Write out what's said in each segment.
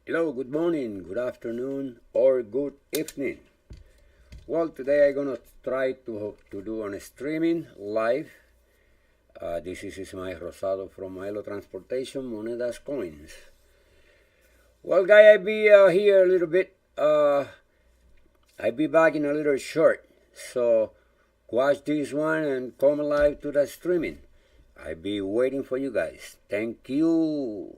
Hello, good morning, good afternoon, or good evening. Well, today I'm gonna try to do on streaming live. This is Ismael Rosado from Milo Transportation, Monedas Coins. Well, guy, I be here a little bit. I be back in a little short, so watch this one and come live to the streaming. I be waiting for you guys. Thank you.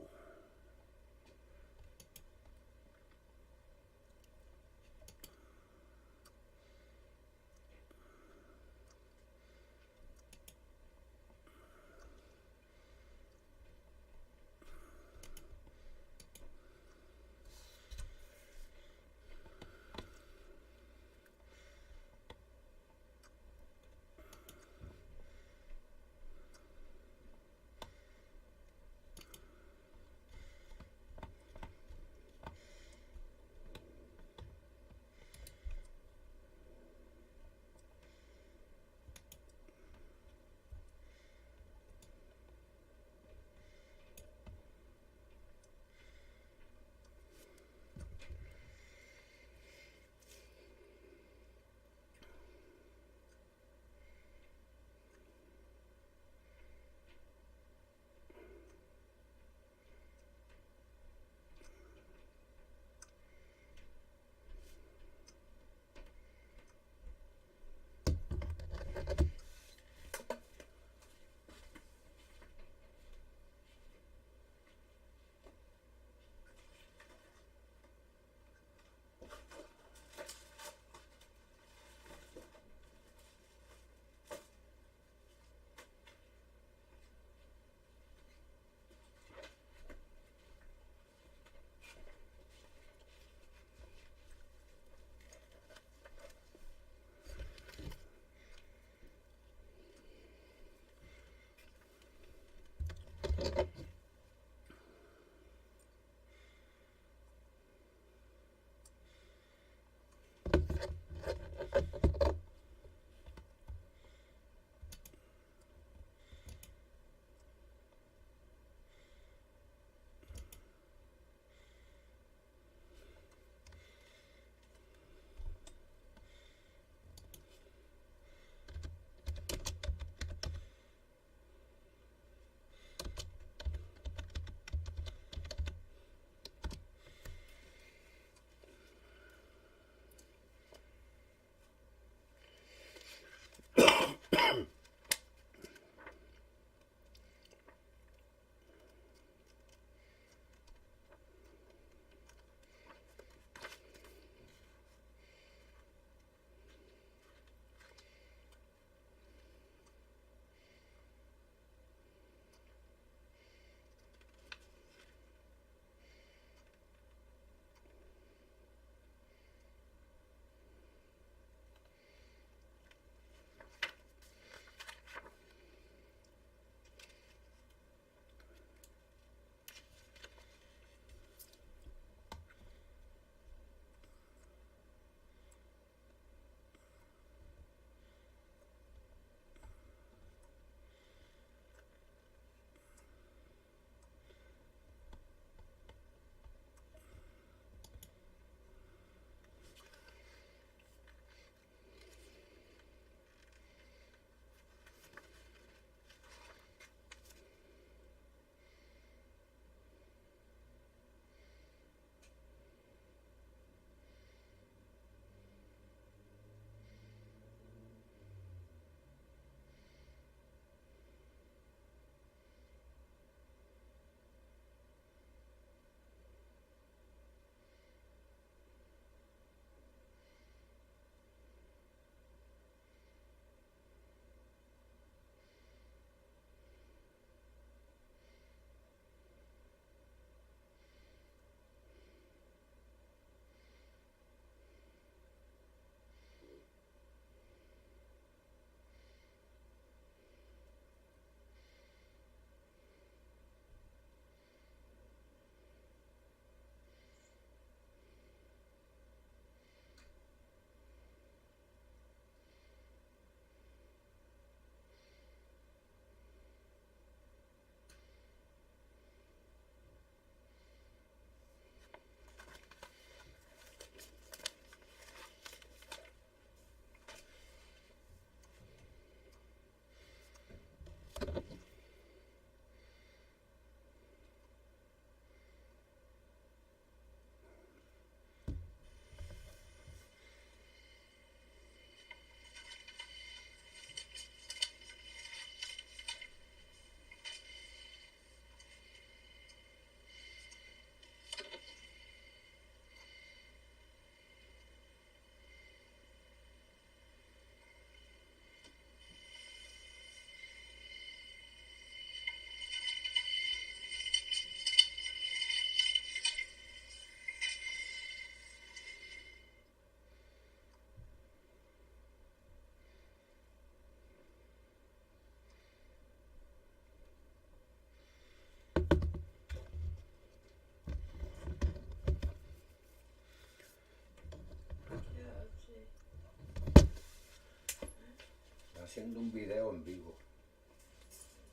haciendo un video en vivo,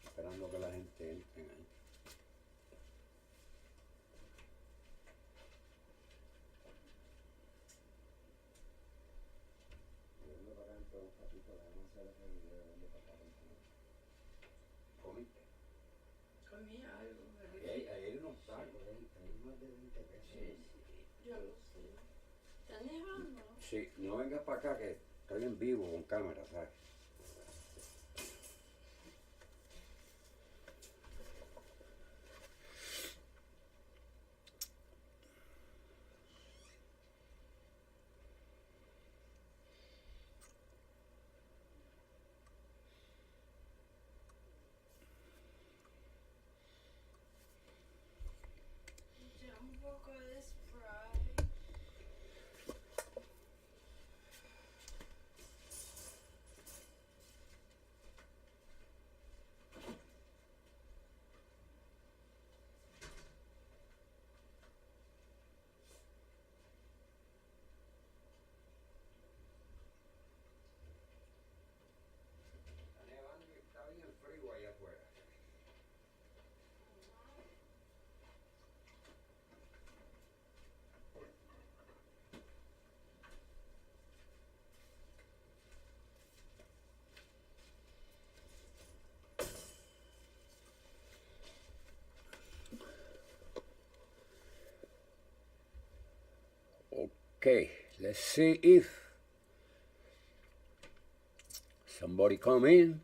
esperando que la gente entre ahí. ¿Comiste? Comí algo. Ahí hay unos tacos, hay más de 20 pesos. Sí, yo lo sé. ¿Está nevando? Sí, no vengas para acá que estoy en vivo con cámara, ¿sabes? Ya un poco de Sprite. Está nevando y está bien frío allá afuera. Okay, let's see if somebody come in.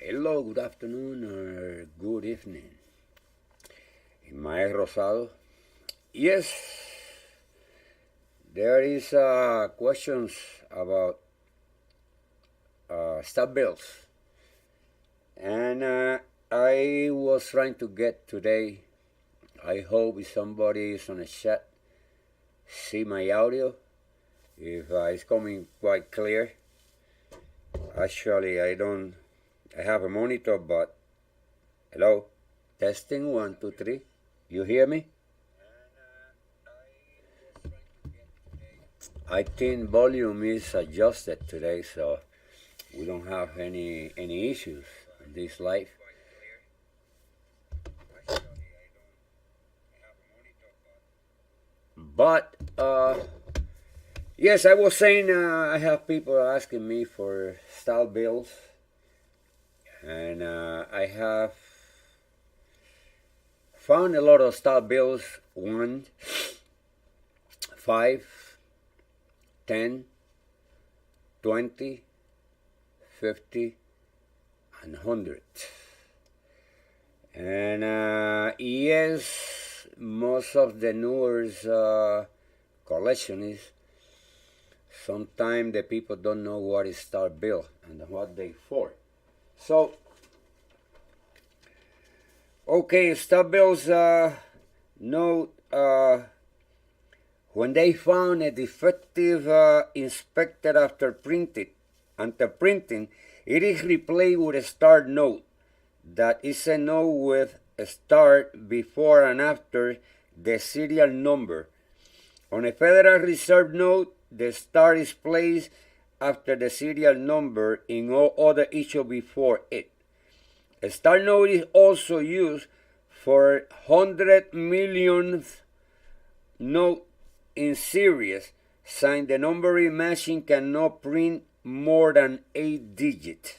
Hello, good afternoon or good evening. Maestro Rosado. Yes, there is questions about stub bills. And I was trying to get today, I hope if somebody is on the chat, see my audio, if it's coming quite clear. Actually, I have a monitor, but hello, testing, 1, 2, 3. You hear me? I think volume is adjusted today, so we don't have any issues in this live. But yes, I was saying I have people asking me for style bills, and I have found a lot of style bills: 1, 5, 10, 20, 50, and 100. And yes, most of the newer collectionists, sometimes the people don't know what is star bill and what they for. So, okay, star bills, note, when they found a defective inspected after printing, it is replaced with a star note. That is a note with a star before and after the serial number. On a Federal Reserve note, the star is placed after the serial number in all other issues before it. A star note is also used for 100 millionth note in series, since the numbering machine cannot print more than 8 digits.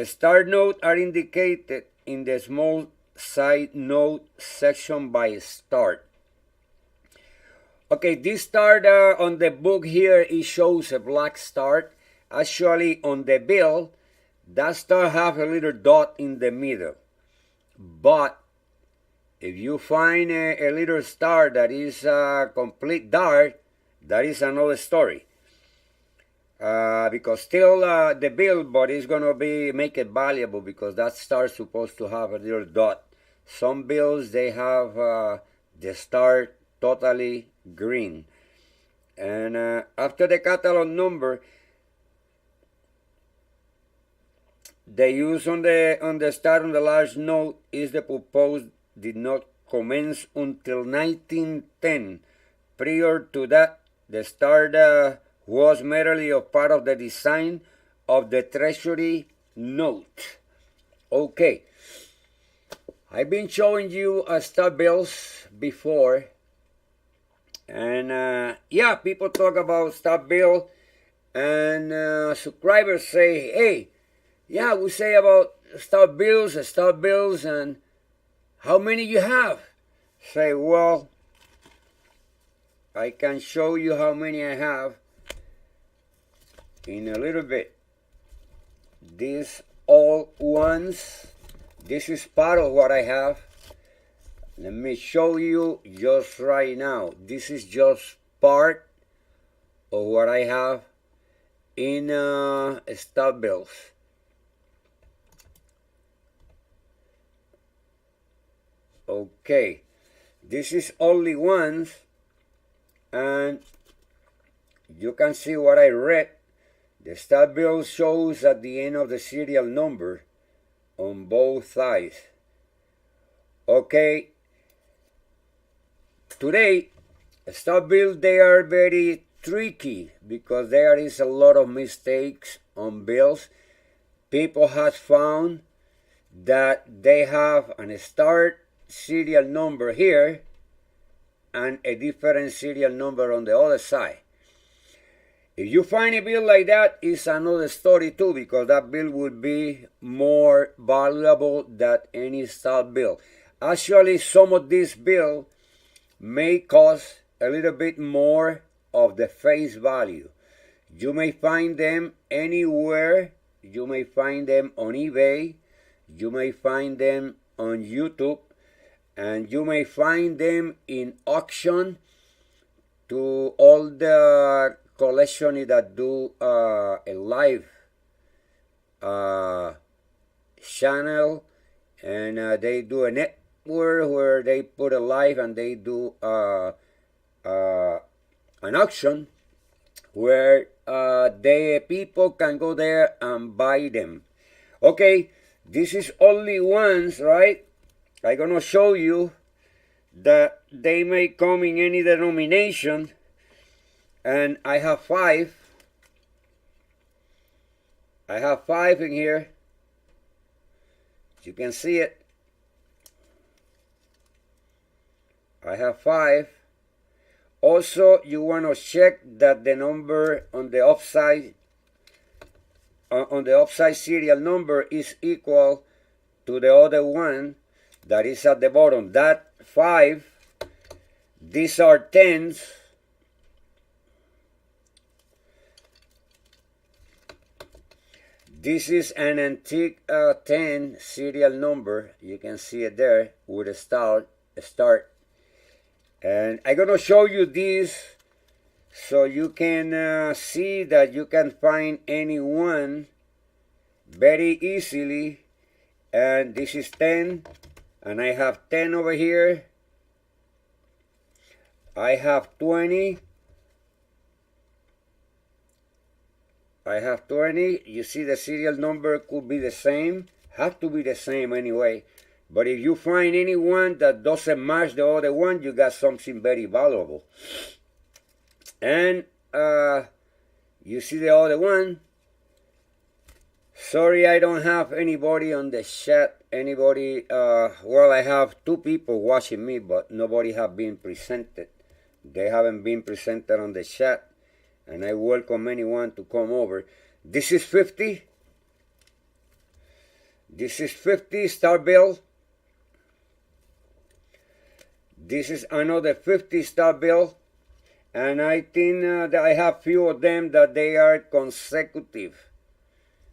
Star notes are indicated in the small side note section by star. Okay, this star on the book here, it shows a black star. Actually, on the bill, that star have a little dot in the middle. But if you find a little star that is complete dark, that is another story. Because still the bill, but it's gonna make it valuable because that star is supposed to have a little dot. Some bills they have the star totally green, and after the catalog number, the use on the star on the large note is the purpose did not commence until 1910. Prior to that, the star was merely a part of the design of the Treasury note. Okay, I've been showing you star bills before, and yeah, people talk about star bill, and subscribers say, hey, yeah, we say about star bills, and how many you have? Say, well, I can show you how many I have in a little bit. These all ones, this is part of what I have. Let me show you just right now. This is just part of what I have in star bills. Okay, this is only ones, and you can see what I read. The star bill shows at the end of the serial number on both sides. Okay, today star bills, they are very tricky because there is a lot of mistakes on bills. People have found that they have an start serial number here and a different serial number on the other side. If you find a bill like that, it's another story too, because that bill would be more valuable than any star bill. Actually, some of these bills may cost a little bit more of the face value. You may find them anywhere You may find them on eBay, you may find them on YouTube, and you may find them in auction to all the collectionists that do a live channel, and they do a network where they put a live and they do an auction where the people can go there and buy them. Okay, this is only ones, right? I'm gonna show you that they may come in any denomination, and I have five. I have five in here. You can see it. I have five. Also, you want to check that the number on the upside serial number is equal to the other one that is at the bottom. That 5, these are 10s. This is an antique 10 serial number. You can see it there with a start. And I'm going to show you this so you can see that you can find any one very easily. And this is 10, and I have 10 over here. I have 20. I have 20. You see the serial number could be the same. Have to be the same anyway. But if you find any one that doesn't match the other one, you got something very valuable. And you see the other one. Sorry, I don't have anybody on the chat. Anybody, well, I have 2 people watching me, but nobody have been presented. They haven't been presented on the chat. And I welcome anyone to come over. This is 50. This is 50 star bill. This is another 50 star bill. And I think that I have few of them that they are consecutive.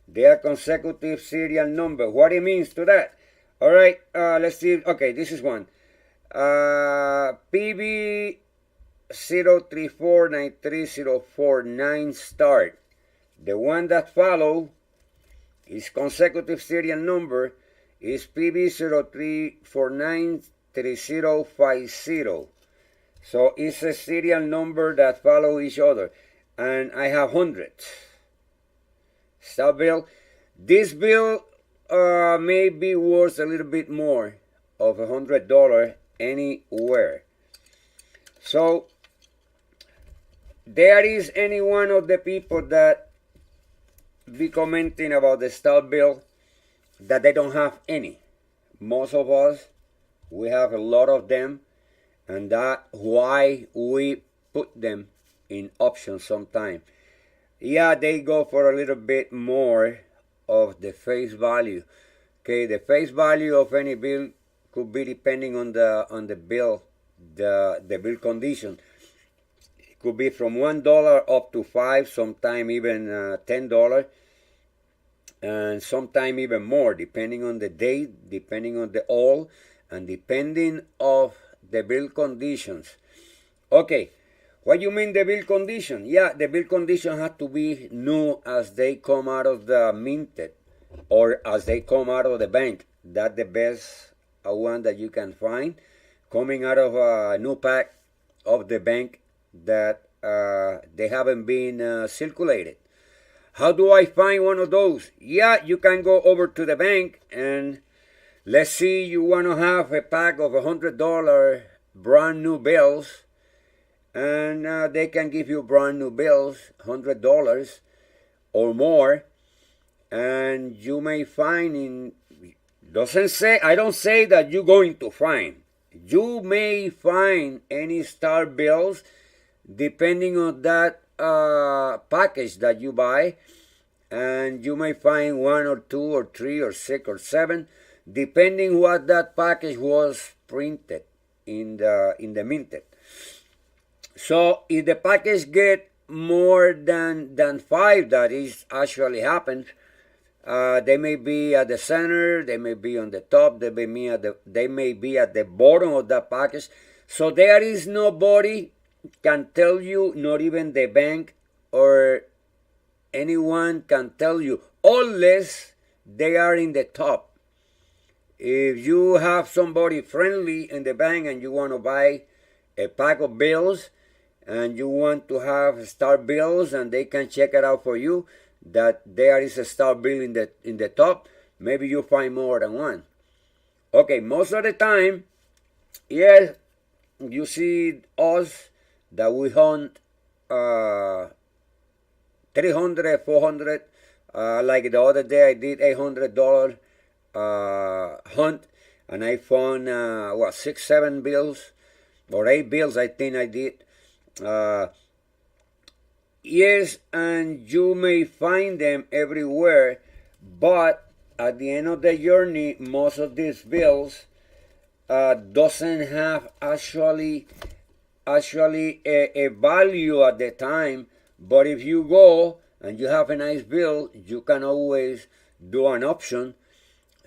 They are consecutive serial number. What it means to that? All right, let's see. Okay, this is one. PB 0349349 start. The one that follow is consecutive serial number is PB 03493050. So it's a serial number that follow each other. And I have hundreds. Stop bill. This bill may be worth a little bit more of $100 anywhere. So there is any one of the people that be commenting about the stop bill that they don't have any. Most of us, we have a lot of them, and that's why we put them in options sometime. Yeah, they go for a little bit more of the face value. Okay, the face value of any bill could be depending on the bill, the bill condition. It could be from $1 up to $5, sometime even $10, and sometime even more, depending on the date, depending on the all, and depending of the bill conditions. Okay. What you mean the bill condition? Yeah, the bill condition has to be new as they come out of the minted or as they come out of the bank. That's the best one that you can find. Coming out of a new pack of the bank that they haven't been circulated. How do I find one of those? Yeah, you can go over to the bank and let's see you want to have a pack of $100 brand new bills. And they can give you brand new bills, $100 or more, and you may find in, doesn't say, I don't say that you're going to find. You may find any star bills depending on that package that you buy, and you may find 1 or 2 or 3 or 6 or 7, depending what that package was printed in the minted. So if the package get more than 5, that is actually happens, They may be at the center, they may be on the top, they may be at the bottom of that package. So there is nobody can tell you, not even the bank or anyone can tell you, unless they are in the top. If you have somebody friendly in the bank and you want to buy a pack of bills and you want to have star bills and they can check it out for you, that there is a star bill in the top, maybe you find more than one. Okay, most of the time, yes, you see us that we hunt 300, 400. Like the other day, I did $800 hunt, and I found 6, 7 bills or 8 bills. I think I did. Yes, and you may find them everywhere, but at the end of the journey, most of these bills doesn't have actually a value at the time. But if you go and you have a nice bill, you can always do an option.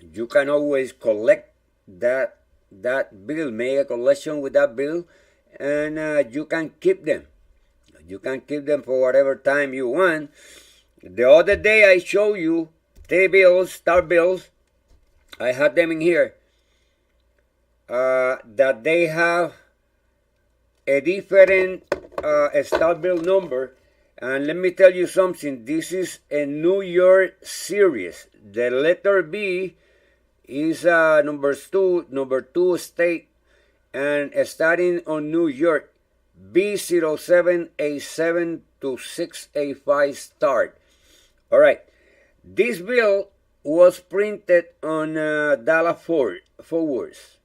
You can always collect that bill, make a collection with that bill, and you can keep them. You can keep them for whatever time you want. The other day I showed you 3 bills, star bills. I had them in here. That they have a different star bill number. And let me tell you something. This is a New York series. The letter B is number 2 state, and starting on New York. B0787 to 685 start. All right. This bill was printed on Dallas Fort Worth.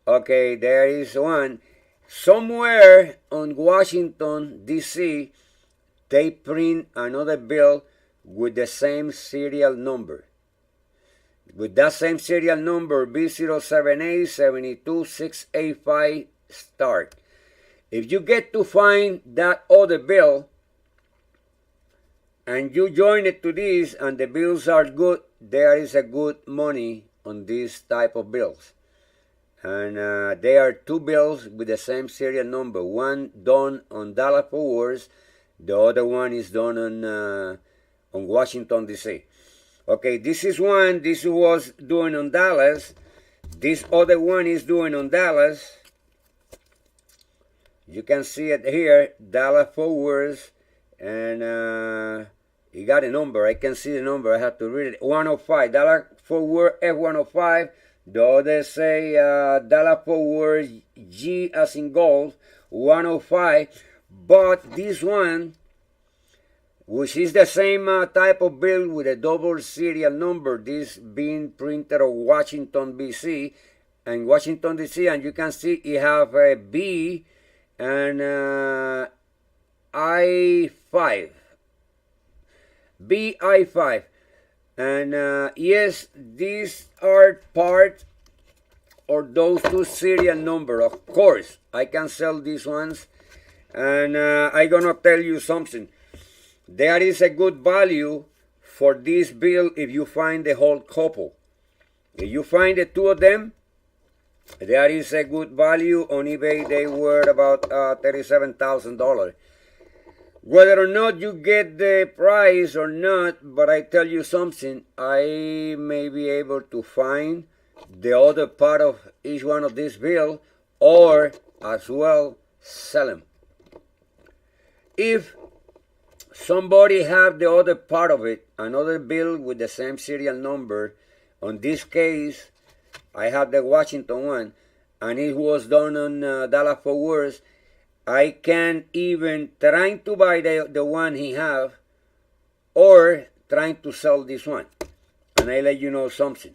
Okay, there is one. Somewhere on Washington, D.C., they print another bill with the same serial number. With that same serial number, B078 72 685 start. If you get to find that other bill and you join it to this and the bills are good, there is a good money on this type of bills. And there are 2 bills with the same serial number. One done on Dallas Fort Worth, the other one is done on Washington, D.C. Okay, this is one. This was doing on Dallas. This other one is doing on Dallas. You can see it here, Dallas Fort Worth, and you got a number. I can see the number. I have to read it. 105, Dallas Fort Worth F105. The others say Dallas Fort Worth G as in gold, 105. But this one, which is the same type of bill with a double serial number, this being printed on Washington, D.C., and Washington, D.C., and you can see it have a B and I5, BI5, and yes, these are part of those 2 serial number. Of course, I can sell these ones, and I'm gonna tell you something. There is a good value for this bill if you find the whole couple. If you find the 2 of them, there is a good value. On eBay, they were about $37,000. Whether or not you get the price or not, but I tell you something, I may be able to find the other part of each one of these bills, or as well sell them. If somebody have the other part of it, another bill with the same serial number, on this case, I have the Washington one, and it was done on Dallas Fort Worth. I can even trying to buy the one he have, or trying to sell this one. And I let you know something.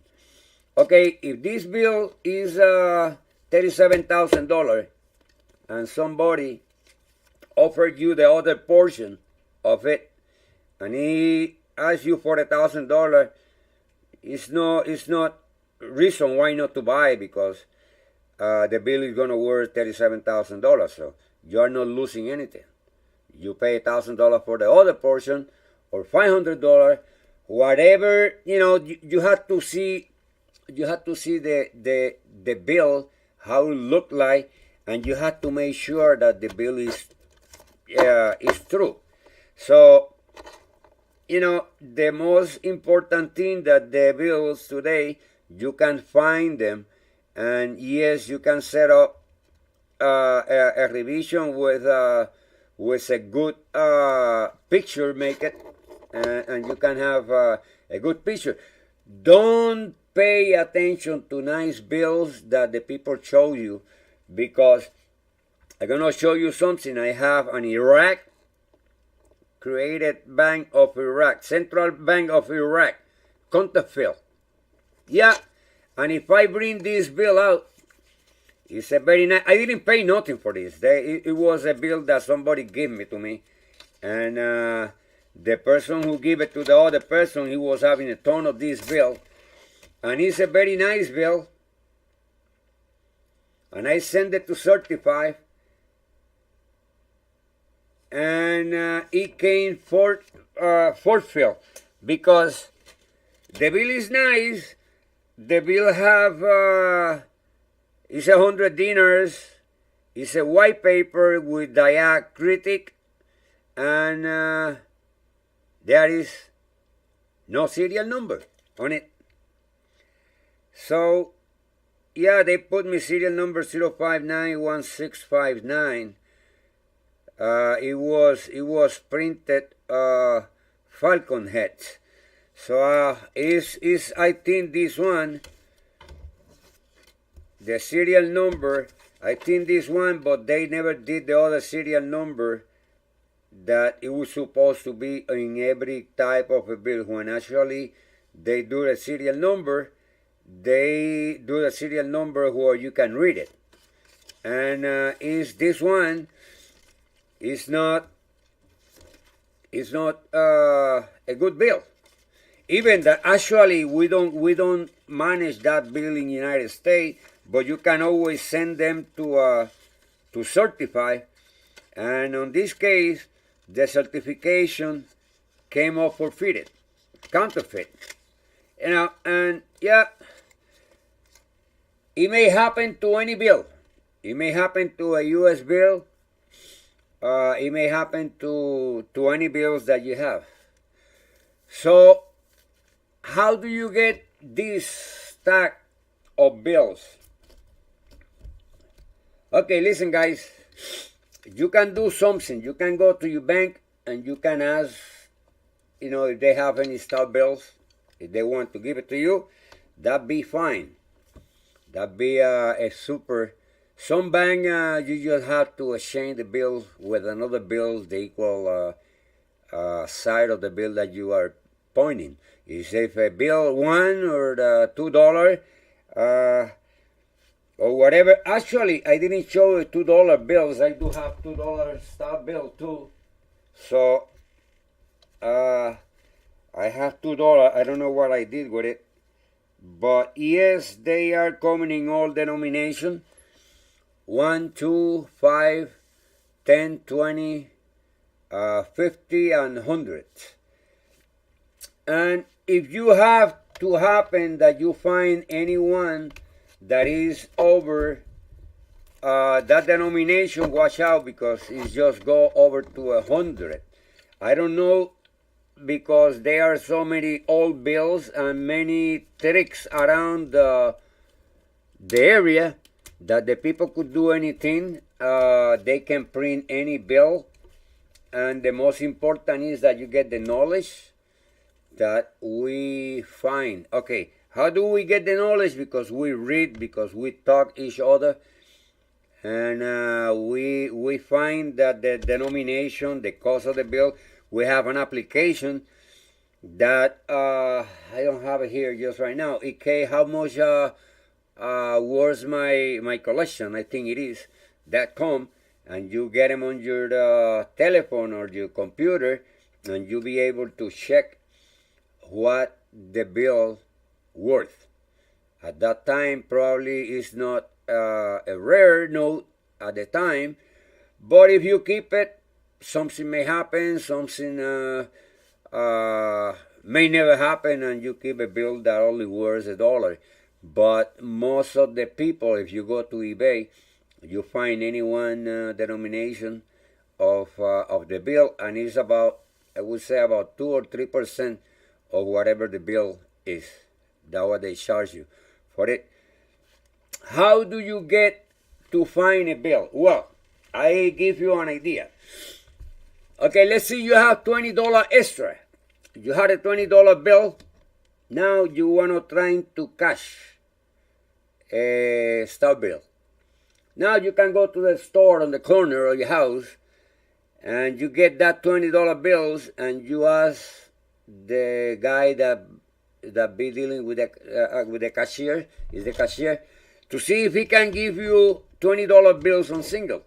Okay, if this bill is $37,000, and somebody offered you the other portion of it, and he asks you for $1,000, it's not reason why not to buy, because the bill is gonna worth $37,000. So you're not losing anything. You pay $1,000 for the other portion, or $500 whatever, you have to see, the bill, how it look like, and you have to make sure that the bill is true. So, the most important thing that the bills today, you can find them, and yes, you can set up a revision with a good picture, make it, and you can have a good picture. Don't pay attention to nice bills that the people show you, because I'm gonna show you something. I have an Iraq created Bank of Iraq, Central Bank of Iraq, counterfeit. Yeah, and if I bring this bill out, it's a very nice. I didn't pay nothing for this. It was a bill that somebody gave me to me, and the person who gave it to the other person, he was having a ton of this bill, and it's a very nice bill. And I sent it to certify, and it came fulfilled, because the bill is nice. The bill have it's 100 dinars. It's a white paper with diacritic, and there is no serial number on it. So yeah, they put me serial number 0591659. It was printed falcon head. So is I think this one, the serial number, I think this one, but they never did the other serial number that it was supposed to be in every type of a bill. When actually they do the serial number, they do the serial number where you can read it. And is this one is not a good bill. Even that actually we don't manage that bill in the United States, but you can always send them to certify. And on this case, the certification came up forfeited, counterfeit. And yeah, it may happen to any bill. It may happen to a U.S. bill. It may happen to any bills that you have. So, how do you get this stack of bills? Okay, listen, guys. You can do something. You can go to your bank and you can ask, if they have any stock bills. If they want to give it to you, that'd be fine. That'd be a super. Some bank, you just have to exchange the bill with another bill, the equal side of the bill that you are pointing. If a bill $1 or the $2, or whatever. Actually, I didn't show you $2 bills. I do have $2 stock bill too. So I have $2. I don't know what I did with it, but yes, they are coming in all denomination: 1, 2, 5, 10, 20, 50, and 100. And if you have to happen that you find anyone that is over that denomination, watch out, because it's just go over to 100. I don't know, because there are so many old bills and many tricks around the area that the people could do anything. They can print any bill, and the most important is that you get the knowledge that we find. Okay, how do we get the knowledge? Because we read, because we talk each other, and we find that the denomination, the cost of the bill. We have an application that I don't have it here just right now. Okay, how much was my collection? I think it is .com, and you get them on your telephone or your computer, and you'll be able to check what the bill worth. At that time, probably it's not a rare note at the time, but if you keep it, something may happen, something may never happen, and you keep a bill that only worth $1. But most of the people, if you go to eBay, you find any one denomination of the bill, and it's about, I would say, about 2 or 3% of whatever the bill is. That's what they charge you for it. How do you get to find a bill? Well, I give you an idea. Okay, let's say you have $20 extra. You had a $20 bill. Now you want to try to cash a star bill. Now you can go to the store on the corner of your house, and you get that $20 bills, and you ask the guy that be dealing with the cashier, is the cashier, to see if he can give you $20 bills on single.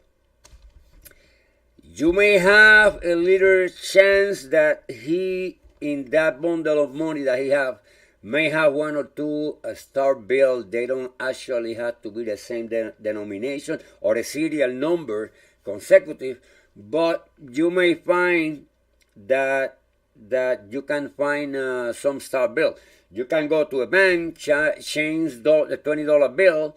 You may have a little chance that he, in that bundle of money that he have, may have one or two star bills. They don't actually have to be the same denomination or a serial number consecutive, but you may find that you can find some star bill. You can go to a bank, change the $20 bill,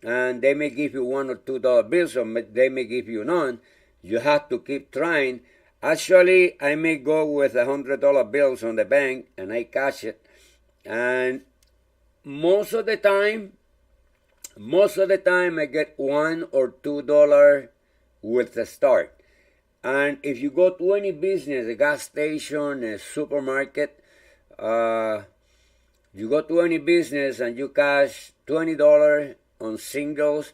and they may give you $1 or $2 bills, or they may give you none. You have to keep trying. Actually, I may go with $100 bills on the bank, and I cash it. And most of the time I get $1 or $2 with the start. And if you go to any business, a gas station, a supermarket, you go to any business and you cash $20 on singles,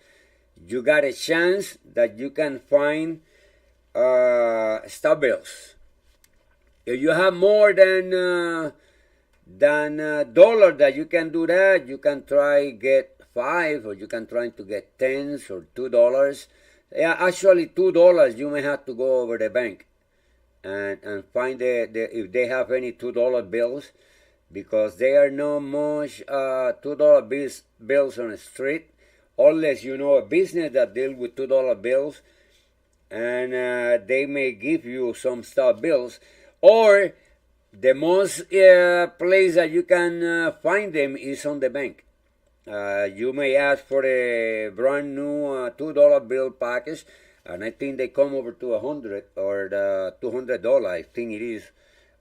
you got a chance that you can find star bills. If you have more than $1 that you can do that, you can try get 5, or you can try to get 10s or $2. Yeah, actually $2 you may have to go over the bank and find if they have any $2 bills, because there are no much $2 bills on the street, unless you know a business that deals with $2 bills, and they may give you some star bills. Or the most place that you can find them is on the bank. You may ask for a brand new $2 bill package, and I think they come over to $100 or the $200, I think it is,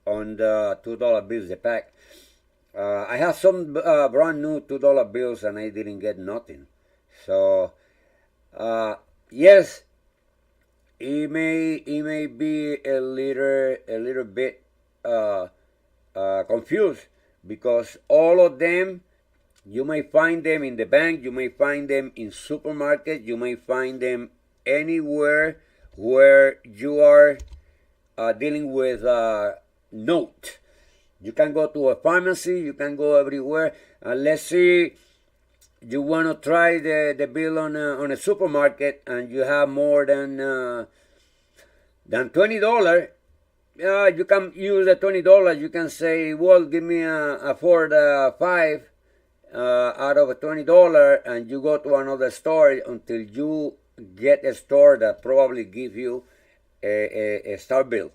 on the $2 bills, the pack. I have some brand new $2 bills, and I didn't get nothing. So yes, it may be a little bit confused, because all of them, you may find them in the bank, you may find them in supermarket, you may find them anywhere where you are dealing with note. You can go to a pharmacy, you can go everywhere, and let's say you want to try the bill on a supermarket, and you have more than $20. You can use the $20. You can say, well, give me a 5 out of a $20, and you go to another store until you get a store that probably give you a star bill.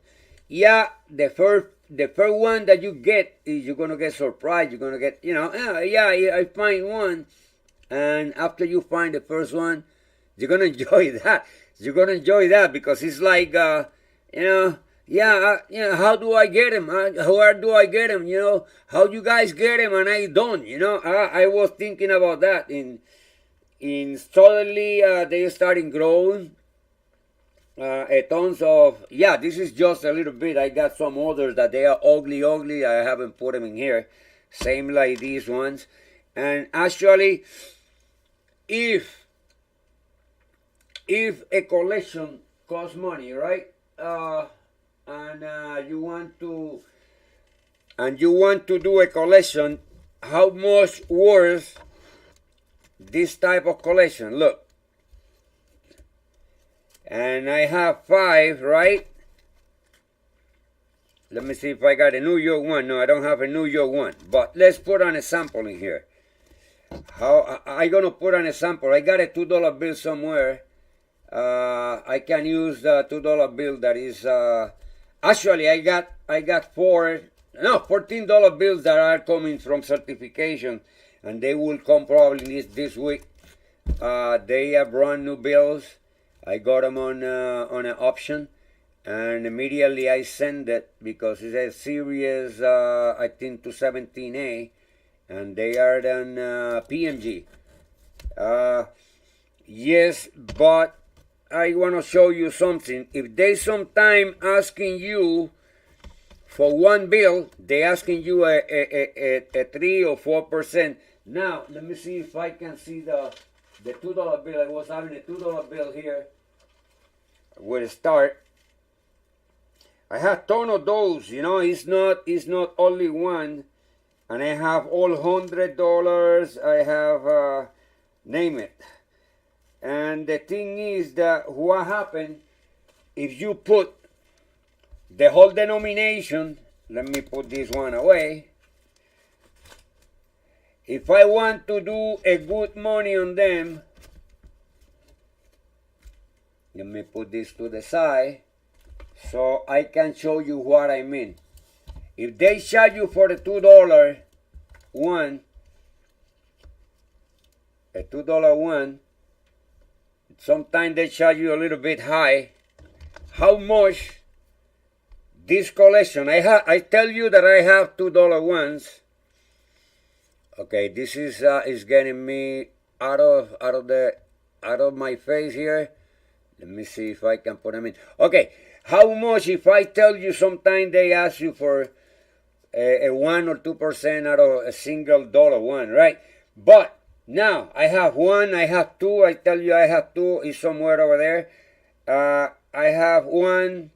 Yeah, the first one that you get is you're gonna get surprised. You're gonna get, I find one, and after you find the first one, you're gonna enjoy that. You're gonna enjoy that because it's like, how do I get him? Where do I get him? How you guys get him and I don't? I was thinking about that. Suddenly they started growing. Tons of, this is just a little bit. I got some others that they are ugly. I haven't put them in here. Same like these ones. And actually, if a collection costs money, right? And you want to do a collection, how much worth this type of collection? Look. And I have 5, right? Let me see if I got a New York one. No, I don't have a New York one. But let's put an example in here. How I gonna put an example? I got a $2 bill somewhere. I can use the $2 bill that is. Actually, I got 4 no, $14 bills that are coming from certification, and they will come probably this week. They are brand new bills. I got them on an option, and immediately I send it because it's a series, I think, to 17A, and they are then PMG. Yes, but I want to show you something. If they sometime asking you for one bill, they asking you a 3 or 4%. Now, let me see if I can see the $2 bill. I was having a $2 bill here. We'll start. I have a ton of those, you know, it's not only one. And I have all $100. I have, name it. And the thing is that what happened if you put the whole denomination, let me put this one away. If I want to do a good money on them, let me put this to the side so I can show you what I mean. If they charge you for the $2 one, a $2 one, sometimes they charge you a little bit high. How much this collection? I tell you that I have $2 ones. Okay, this is getting me out of my face here. Let me see if I can put them in. Okay, how much if I tell you sometimes they ask you for a 1 or 2% out of a single dollar one, right? But now I have one, I have two. I tell you I have two. It's somewhere over there. I have 1,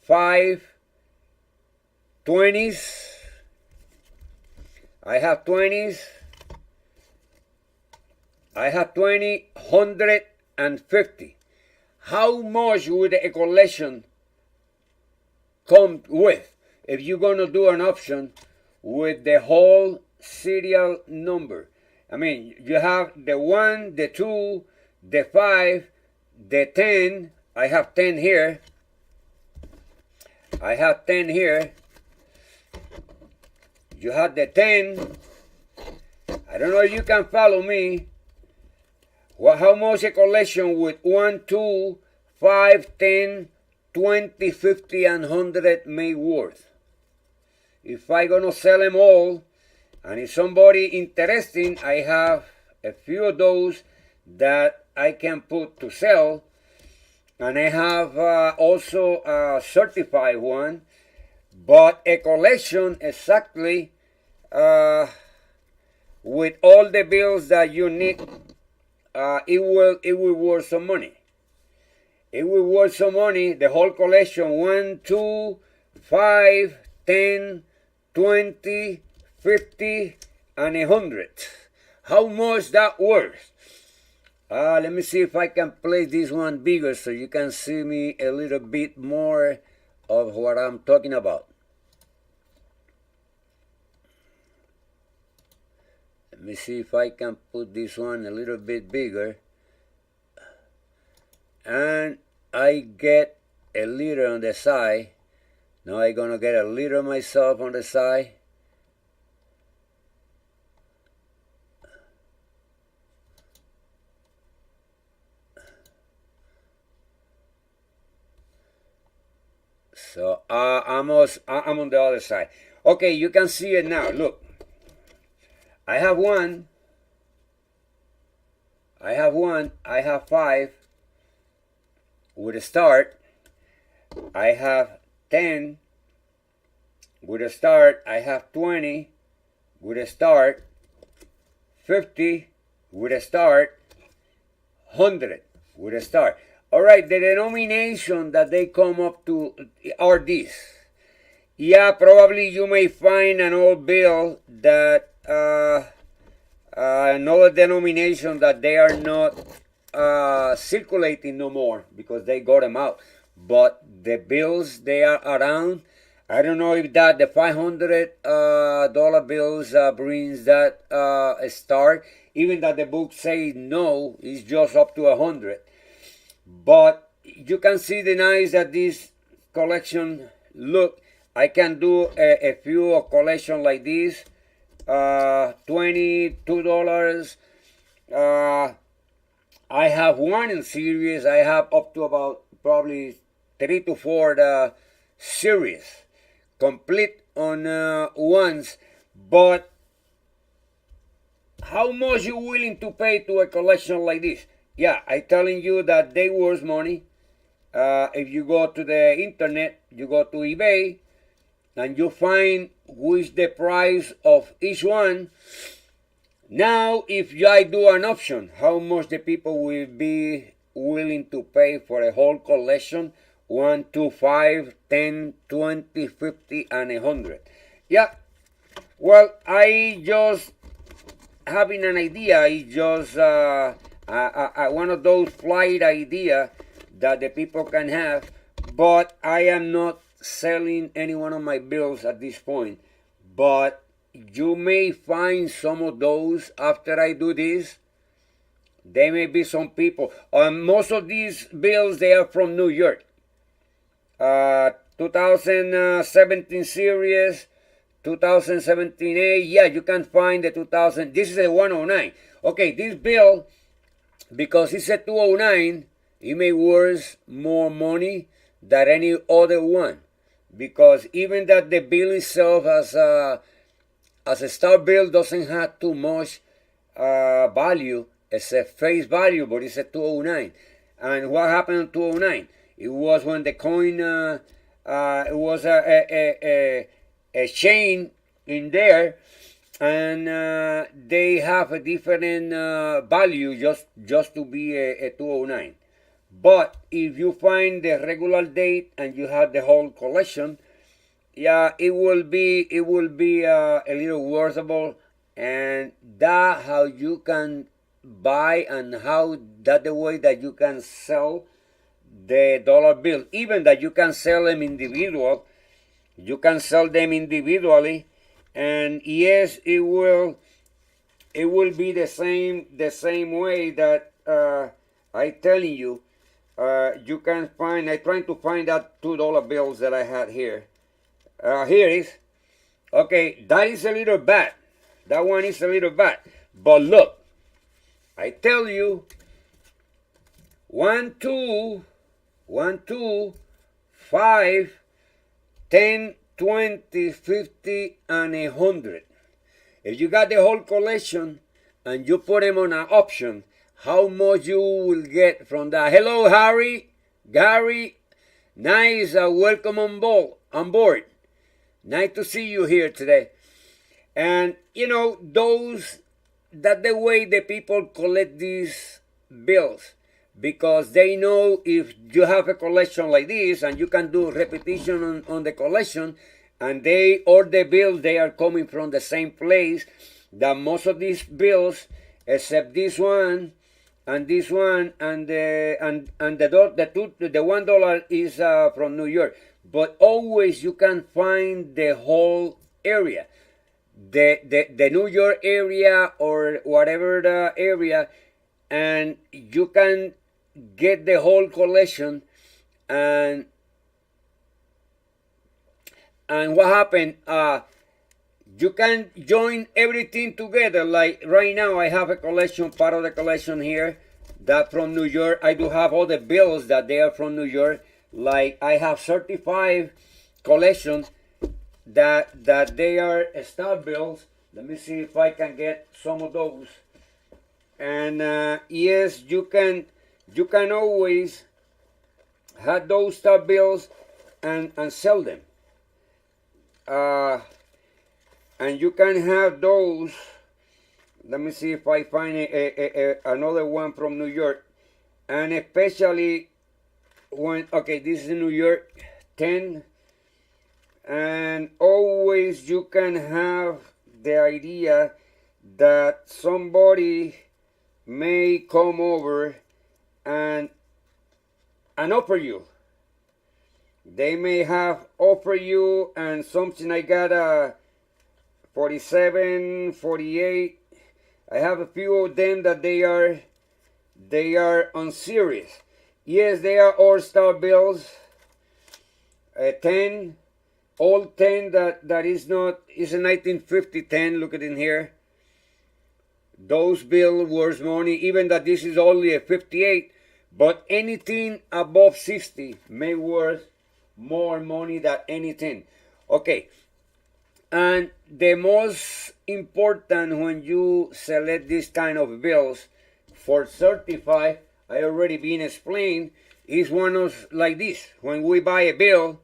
5, 20s. I have 20s. I have 20, 150. How much would a collection come with if you're going to do an option with the whole serial number? I mean, you have the 1, the 2, the 5, the 10. I have 10 here. I have 10 here. You have the 10. I don't know if you can follow me. Well, how much a collection with 1, 2, 5, 10, 20, 50, and 100 may worth? If I gonna sell them all, and if somebody interesting, I have a few of those that I can put to sell, and I have also a certified one, but a collection exactly with all the bills that you need. It will worth some money. It will worth some money. The whole collection: 1, 2, 5, 10, 20, 50, and 100. How much that worth? Let me see if I can place this one bigger so you can see me a little bit more of what I'm talking about. Let me see if I can put this one a little bit bigger. And I get a liter on the side. Now I'm gonna get a liter myself on the side. So I'm on the other side. Okay, you can see it now. Look, I have 1. I have 1. I have 5. With a start, I have 10. With a start, I have 20. With a start, 50. With a start, 100. With a start. All right, the denomination that they come up to are these. Yeah, probably you may find an old bill that another denomination that they are not circulating no more because they got them out. But the bills, they are around. I don't know if that the $500 bills brings that a start. Even that the book says no, it's just up to 100. But you can see the nice that this collection look. I can do a few collection like this, $22. I have one in series. I have up to about probably 3 to 4 series complete on ones. But how much you willing to pay to a collection like this? Yeah, I telling you that they worth money. If you go to the internet, you go to eBay, and you find which the price of each one. Now, if I do an option, how much the people will be willing to pay for a whole collection? 1, 2, 5, 10, 20, 50, and 100. Yeah. Well, I just having an idea. It's just one of those flight idea that the people can have, but I am not selling any one of my bills at this point. But you may find some of those after I do this. There may be some people. Most of these bills, they are from New York. 2017 series, 2017A. Yeah, you can find the 2000. This is a 109. Okay, this bill, because it's a 209, it may worth more money than any other one. Because even that the bill itself as a star bill doesn't have too much value. It's a face value, but it's a 209. And what happened in 209? It was when the coin, it was a chain in there, and they have a different value just to be a 209. But if you find the regular date and you have the whole collection, yeah, it will be a little worthable, and that how you can buy and how that the way that you can sell the dollar bill. Even that you can sell them individual, you can sell them individually, and yes, it will be the same way that I telling you. You can find. I trying to find that $2 bills that I had here. Here it is. Okay, that is a little bad. That one is a little bad. But look, I tell you, 1, 2, 5, 10, 20, 50, and 100. If you got the whole collection and you put them on an option, how much you will get from that? Hello, Harry, Gary. Nice, welcome on board. Nice to see you here today. And you know, that the way the people collect these bills, because they know if you have a collection like this and you can do repetition on the collection, and all the bills, they are coming from the same place, that most of these bills, except this one and this one and the $1 is from New York. But always you can find the whole area, the New York area or whatever the area, and you can get the whole collection. And what happened? You can join everything together. Like right now, I have a collection, part of the collection here, that from New York. I do have all the bills that they are from New York. Like I have 35 collections that they are star bills. Let me see if I can get some of those. And yes, you can always have those star bills and sell them. And you can have those. Let me see if I find another one from New York. And especially when, okay, this is New York 10. And always you can have the idea that somebody may come over and offer you. They may have offer you and something. I got a 47, 48. I have a few of them that they are on series. Yes, they are all-star bills. 10, old 10 that is not, is a 1950 10, look at it in here. Those bill worth money, even that this is only a 58, but anything above 60 may worth more money than anything. Okay, and the most important when you select this kind of bills for certified, I already been explained, is one of like this. When we buy a bill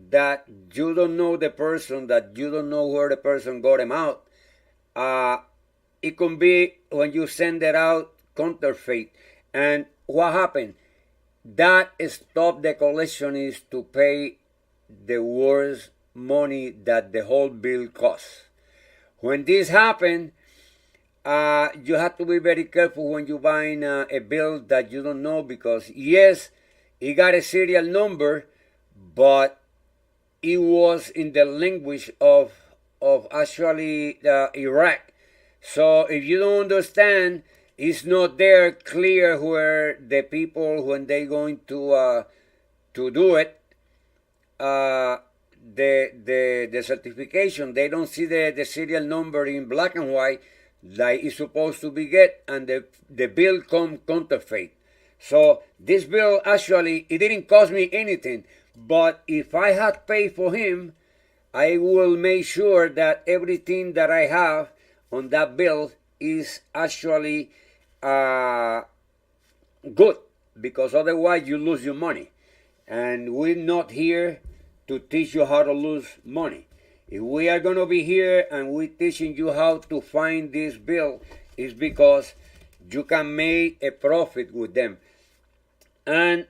that you don't know the person, that you don't know where the person got them out, it can be when you send it out counterfeit. And what happened? That stop the collection is to pay the worst money that the whole bill costs. When this happens, you have to be very careful when you're buying a bill that you don't know, because yes, it got a serial number, but it was in the language of actually Iraq. So if you don't understand, it's not there clear where the people, when they going to do it, the certification, they don't see the serial number in black and white like it's supposed to be get, and the bill come counterfeit. So this bill actually, it didn't cost me anything, but if I had paid for him, I will make sure that everything that I have on that bill is actually good, because otherwise you lose your money. And we're not here to teach you how to lose money. If we are going to be here and we're teaching you how to find this bill, is because you can make a profit with them. And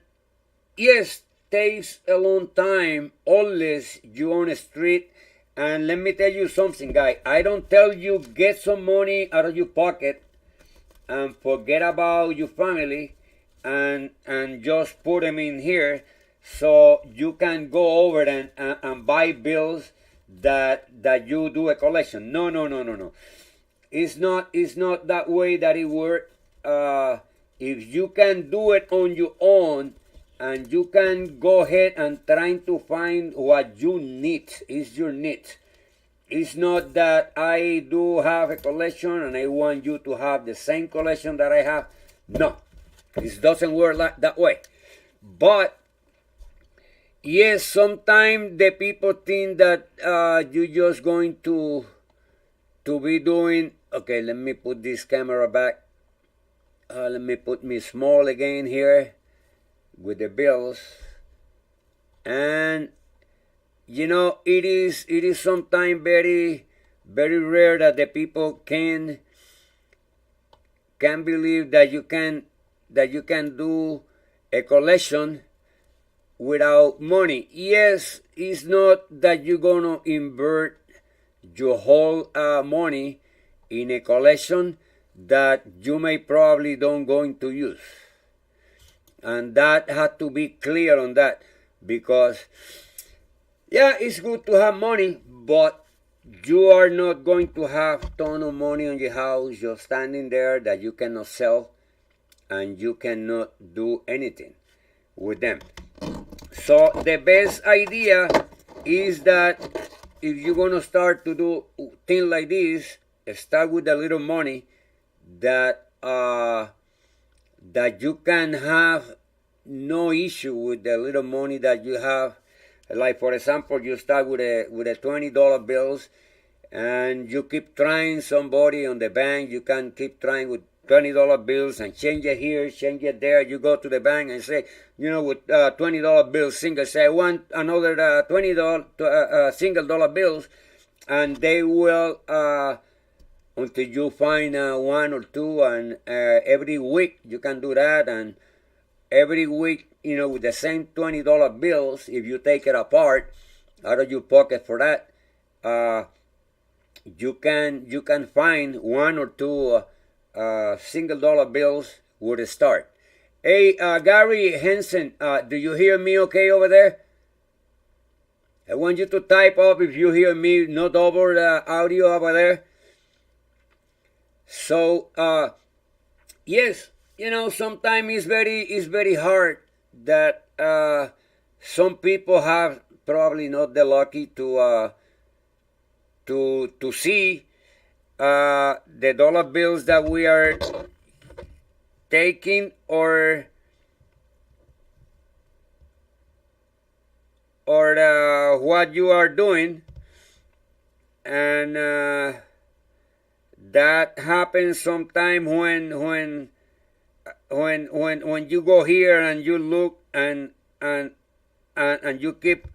yes, takes a long time unless you on the street. And let me tell you something, guy. I don't tell you get some money out of your pocket and forget about your family and just put them in here so you can go over and buy bills that you do a collection. No. It's not that way that it works. If you can do it on your own, and you can go ahead and trying to find what you need, is your need. It's not that I do have a collection and I want you to have the same collection that I have. No, it doesn't work like that way. But yes, sometimes the people think that you're just going to be doing. Okay, let me put this camera back. Let me put me small again here with the bills. And you know, it is sometimes very rare that the people can believe that you can do a collection without money. Yes, it's not that you're gonna invert your whole money in a collection that you may probably don't going to use. And that had to be clear on that, because yeah, it's good to have money, but you are not going to have ton of money on your house just standing there that you cannot sell and you cannot do anything with them. So the best idea is that if you're going to start to do things like this, start with a little money that you can have no issue with the little money that you have. Like for example, you start with a $20 bills, and you keep trying somebody on the bank. You can keep trying with $20 bills and change it here, change it there. You go to the bank and say, you know, with $20 bills single, say I want another $20 single dollar bills, and they will until you find one or two, and every week you can do that. And every week, you know, with the same $20 bills, if you take it apart out of your pocket for that, you can find one or two single dollar bills would start. Hey, Gary Henson, do you hear me okay over there? I want you to type up if you hear me, not over the audio over there. So, yes, you know, sometimes it's very hard that some people have probably not the lucky to see the dollar bills that we are taking or what you are doing, and that happens sometime when you go here and you look and you keep,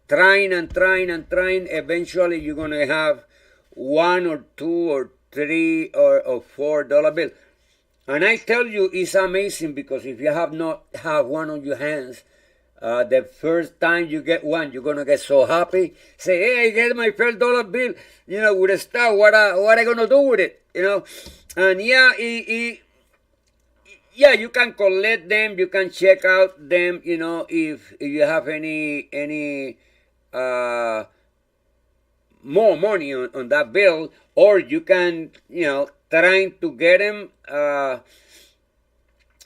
trying and trying and trying. Eventually you're gonna have one or two or three or $4 bill. And I tell you, it's amazing, because if you have not have one on your hands, the first time you get one, you're gonna get so happy. Say, "Hey, I get my first dollar bill. With a star. What I gonna do with it? And yeah, yeah, you can collect them. You can check out them. If you have any more money on that bill, or you can trying to get them.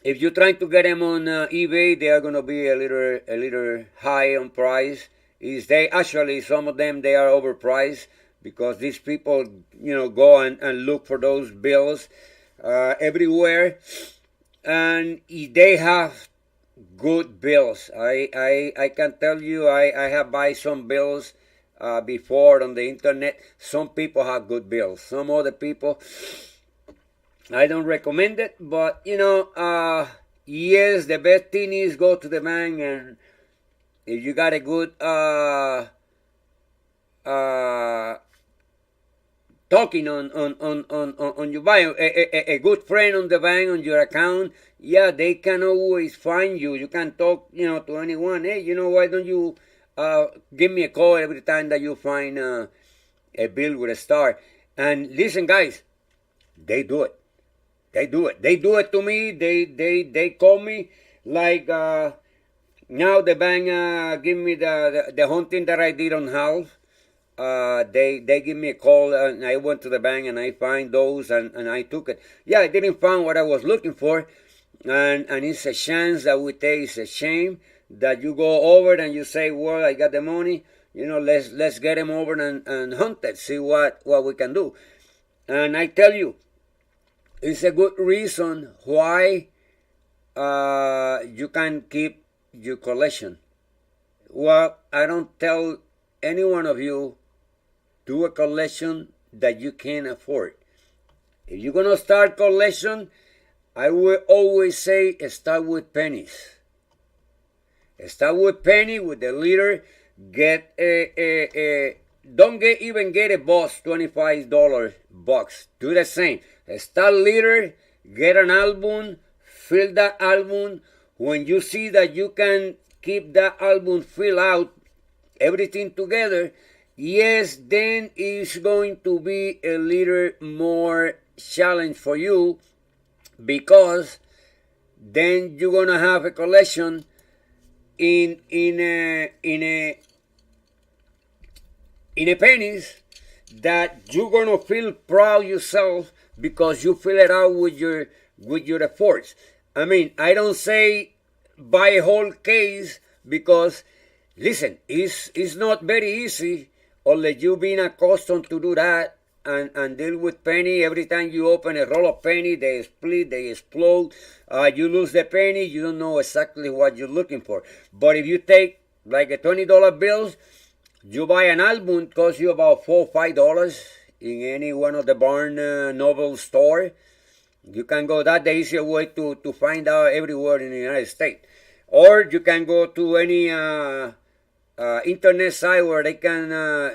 If you're trying to get them on eBay, they are going to be a little high on price. Some of them they are overpriced, because these people go and look for those bills everywhere, and they have good bills. I can tell you, I have buy some bills before on the internet. Some people have good bills. Some other people, I don't recommend it, but yes, the best thing is go to the bank, and if you got a good talking on your bank, a good friend on the bank, on your account, yeah, they can always find you. You can talk, to anyone. Hey, why don't you give me a call every time that you find a bill with a star? And listen, guys, they do it. They do it. They do it to me. They call me like now the bank give me the hunting that I did on half. They give me a call, and I went to the bank and I find those, and I took it. Yeah, I didn't find what I was looking for, and it's a chance that we take. It's a shame that you go over and you say, well, I got the money. Let's get them over and hunt it. See what we can do. And I tell you, it's a good reason why you can keep your collection. Well, I don't tell any one of you do a collection that you can't afford. If you're gonna start collection, I will always say start with pennies. Start with penny, with the liter. Get don't even get a box, $25 box. Do the same. Start liter, get an album, fill that album. When you see that you can keep that album fill out, everything together, yes, then it's going to be a little more challenge for you, because then you're gonna have a collection in a pennies that you're gonna feel proud yourself, because you fill it out with your efforts. I mean, I don't say buy a whole case, because listen, it's not very easy unless you've been accustomed to do that and deal with penny. Every time you open a roll of penny, they split, they explode. You lose the penny, you don't know exactly what you're looking for. But if you take like a $20 bills, you buy an album, it costs you about $4 or $5 in any one of the Barnes Noble store. You can go, that's the easier way to find out everywhere in the United States. Or you can go to any internet site where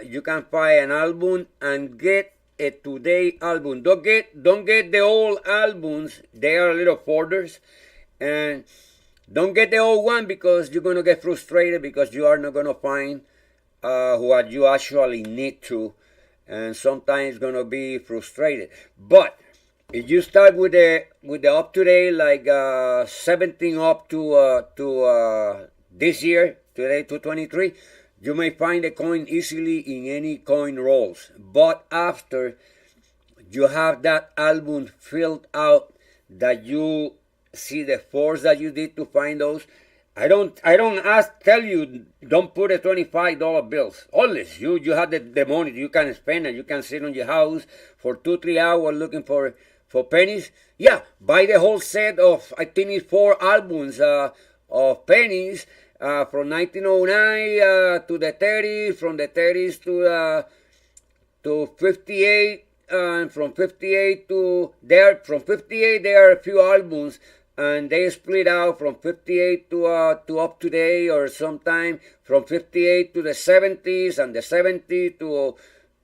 you can find an album and get a today album. Don't get the old albums. They are little folders, and don't get the old one, because you're gonna get frustrated, because you are not gonna find what you actually need to, and sometimes it's gonna be frustrated. But if you start with the up to date, like 17 up to this year, today 223, you may find a coin easily in any coin rolls. But after you have that album filled out, that you see the force that you did to find those, I don't tell you don't put a $25 bills. Always you have the money you can spend and you can sit on your house for 2-3 hours looking for pennies. Yeah, buy the whole set of I think it's 4 albums of pennies from 1909 to the 30s, from the 30s to 58, and from 58 to there. From 58 there are a few albums, and they split out from 58 to up to date, or sometime from 58 to the 70s, and the 70 to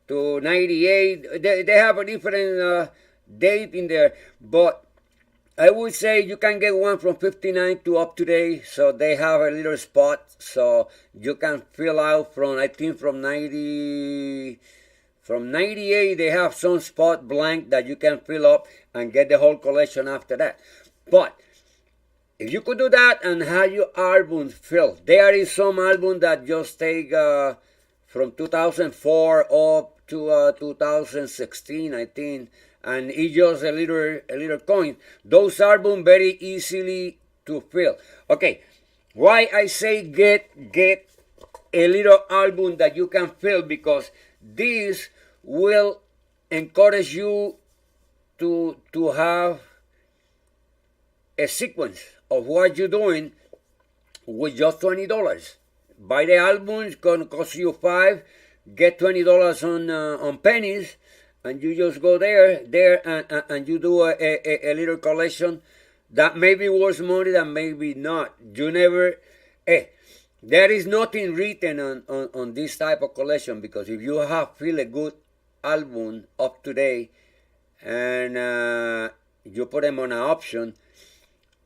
98. They have a different date in there, but I would say you can get one from 59 to up to date, so they have a little spot, so you can fill out from, I think from 90, from 98 they have some spot blank that you can fill up and get the whole collection after that. But if you could do that and have your albums filled, there is some album that just take from 2004 up to 2016, I think, and it's just a little coin. Those albums very easily to fill. Okay, why I say get a little album that you can fill, because this will encourage you to have a sequence of what you're doing with just $20. Buy the album, it's gonna cost you $5. Get $20 on pennies, and you just go there and you do a little collection that may be worth money, that maybe not. You never. There is nothing written on this type of collection, because if you have feel a good album up to date and you put them on an option,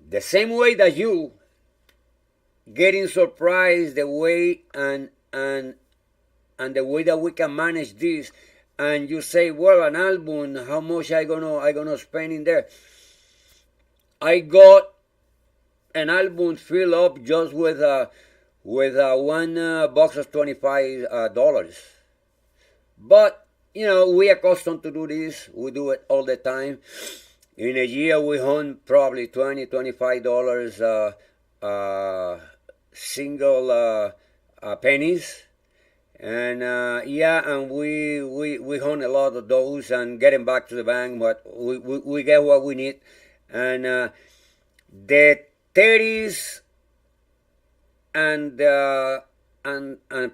the same way that you getting surprised the way and the way that we can manage this, and you say, well, an album, how much I gonna spend in there? I got an album filled up just with one box of $25. But we accustomed to do this. We do it all the time. In a year, we earn probably $20-$25 single pennies, and and we earn a lot of those and getting back to the bank, but we get what we need. And the 30s and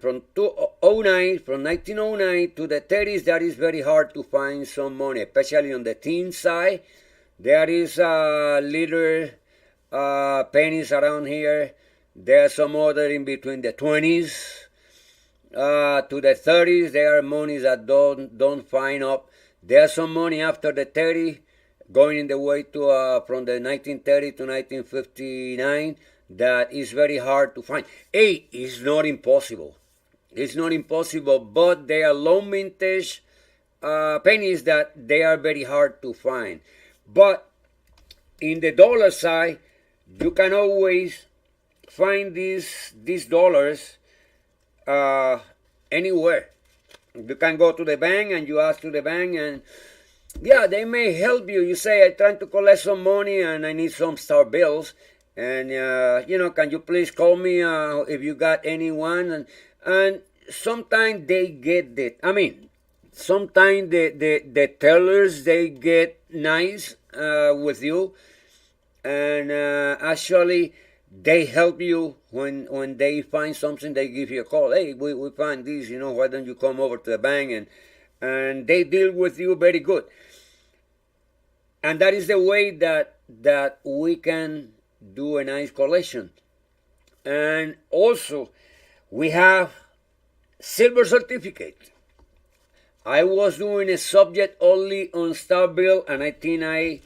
from 2009, from 1909 to the 30s, that is very hard to find some money, especially on the teen side. There is little pennies around here. There are some other in between the 20s to the 30s. There are monies that don't find up. There's some money after the 30, going in the way to from the 1930 to 1959, that is very hard to find. It's not impossible. It's not impossible, but they are low vintage pennies that they are very hard to find. But in the dollar side, you can always find these dollars anywhere. You can go to the bank and you ask to the bank, and they may help you. You say, I'm trying to collect some money and I need some star bills, and can you please call me if you got anyone? And sometimes they get it. I mean, sometimes the tellers, they get nice with you, and actually they help you when they find something. They give you a call. Hey, we find this. Why don't you come over to the bank? And they deal with you very good. And that is the way that we can do a nice collection. And also, we have silver certificate. I was doing a subject only on star bill, and I think I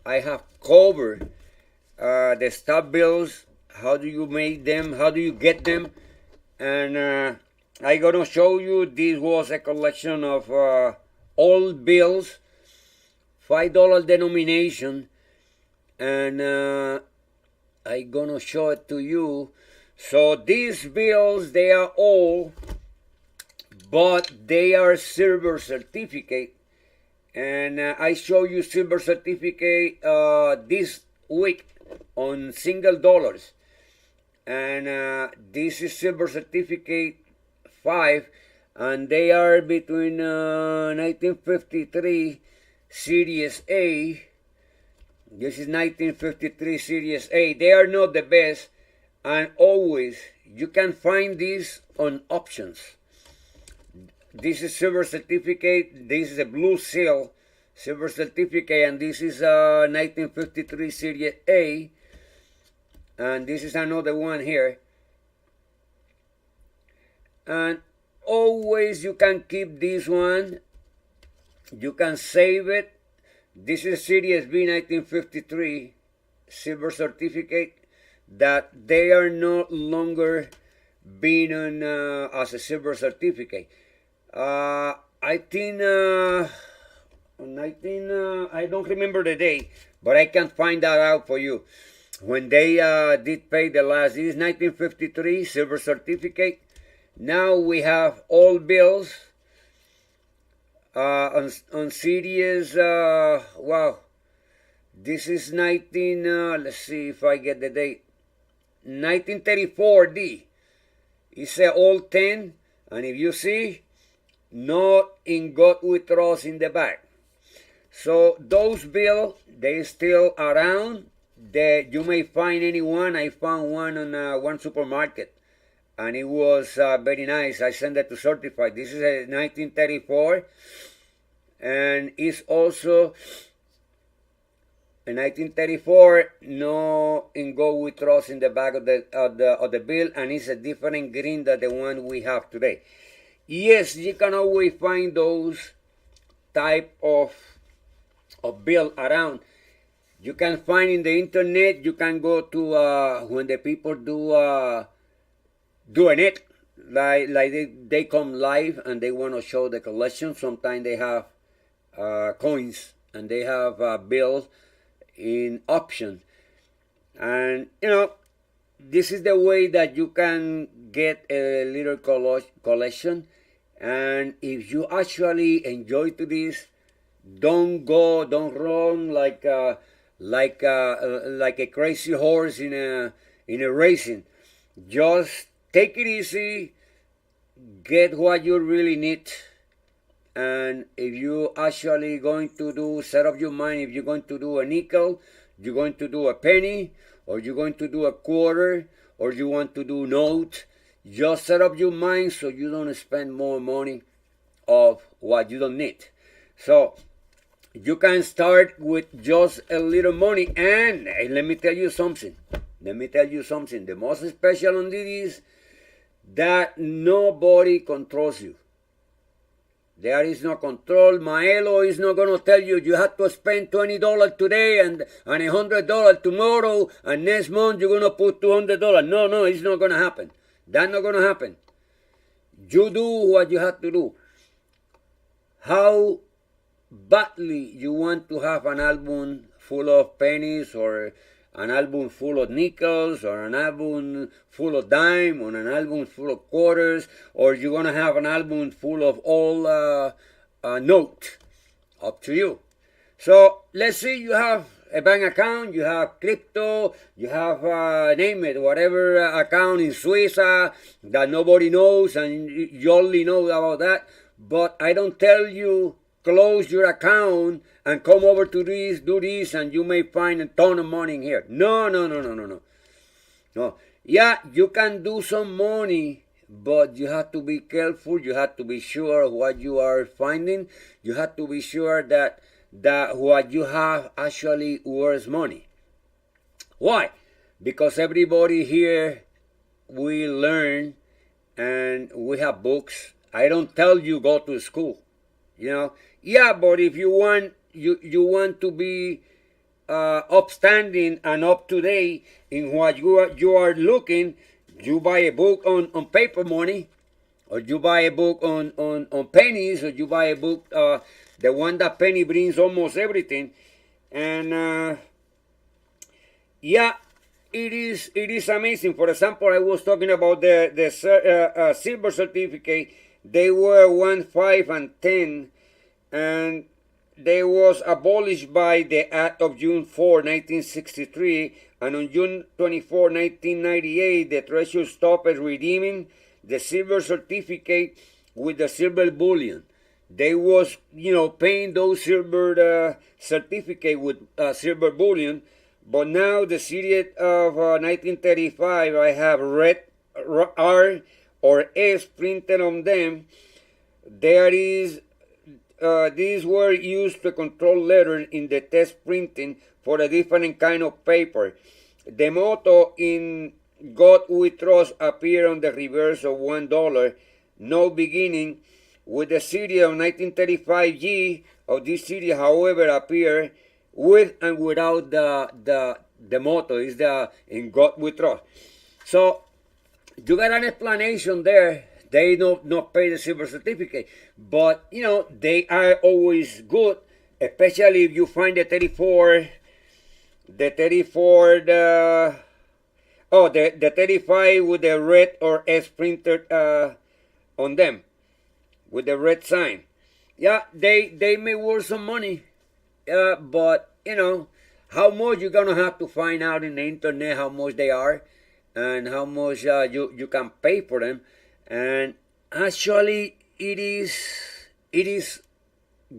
have covered the star bills. How do you make them? How do you get them? And I'm gonna show you. This was a collection of old bills, $5 denomination, and I'm gonna show it to you. So these bills, they are old, but they are silver certificate, and I show you silver certificate this week on single dollars. and this is silver certificate 5, and they are between 1953 Series A. This is 1953 Series A. They are not the best, and always you can find these on options. This is silver certificate. This is a blue seal silver certificate, and this is 1953 Series A. And this is another one here. And always you can keep this one. You can save it. This is Series B 1953 silver certificate that they are no longer being on as a silver certificate. I think 19. I don't remember the day, but I can find that out for you. When they did pay the last, this is 1953 silver certificate. Now we have all bills on series. Wow, this is 19. Let's see if I get the date. 1934 D. It's a all 10, and if you see, not in God we trust in the back. So those bills, they still around. You may find anyone. I found one on one supermarket, and it was very nice. I sent it to certify. This is a 1934, and it's also a 1934. No, in God we trust in the back of the bill, and it's a different green than the one we have today. Yes, you can always find those type of bill around. You can find in the internet. You can go to when the people doing it, like they come live and they want to show the collection. Sometimes they have coins and they have bills in option, and this is the way that you can get a little collection. And if you actually enjoy to this, don't run like a crazy horse in a racing. Just take it easy, get what you really need, and if you actually going to set up your mind, if you're going to do a nickel, you're going to do a penny, or you're going to do a quarter, or you want to do note, just set up your mind so you don't spend more money of what you don't need. So you can start with just a little money, and let me tell you something. The most special on this is that nobody controls you. There is no control. Maelo is not going to tell you you have to spend $20 today and $100 tomorrow, and next month you're going to put $200. No, it's not going to happen. That's not going to happen. You do what you have to do. How badly you want to have an album full of pennies, or an album full of nickels, or an album full of dime, or an album full of quarters, or you're going to have an album full of all note. Up to you. So let's say you have a bank account, you have crypto, you have name it, whatever account in Swiss that nobody knows, and you only know about that. But I don't tell you close your account and come over to this, do this, and you may find a ton of money in here. No. Yeah, you can do some money, but you have to be careful. You have to be sure what you are finding. You have to be sure that what you have actually worth money. Why? Because everybody here, we learn, and we have books. I don't tell you go to school. Yeah, but if you want to be upstanding and up to date in what you are looking, you buy a book on paper money, or you buy a book on pennies, or you buy a book the one that penny brings almost everything. And yeah, it is amazing. For example, I was talking about the silver certificate. They were 1, 5, and 10, and they was abolished by the Act of June 4, 1963, and on June 24, 1998, the Treasury stopped redeeming the silver certificate with the silver bullion. They was, paying those silver certificate with silver bullion, but now the series of 1935, I have red R or S printed on them. There is these were used to control letters in the test printing for a different kind of paper. The motto in God We Trust appeared on the reverse of $1, no beginning. With the series of 1935 G of this series, however, appear with and without the motto is the in God We Trust. So you got an explanation there. They not pay the silver certificate, but they are always good, especially if you find the 34, the 35 with the red or S printed on them with the red sign. Yeah, they may worth some money, but how much you're gonna have to find out in the internet how much they are, and how much you can pay for them. And actually, it is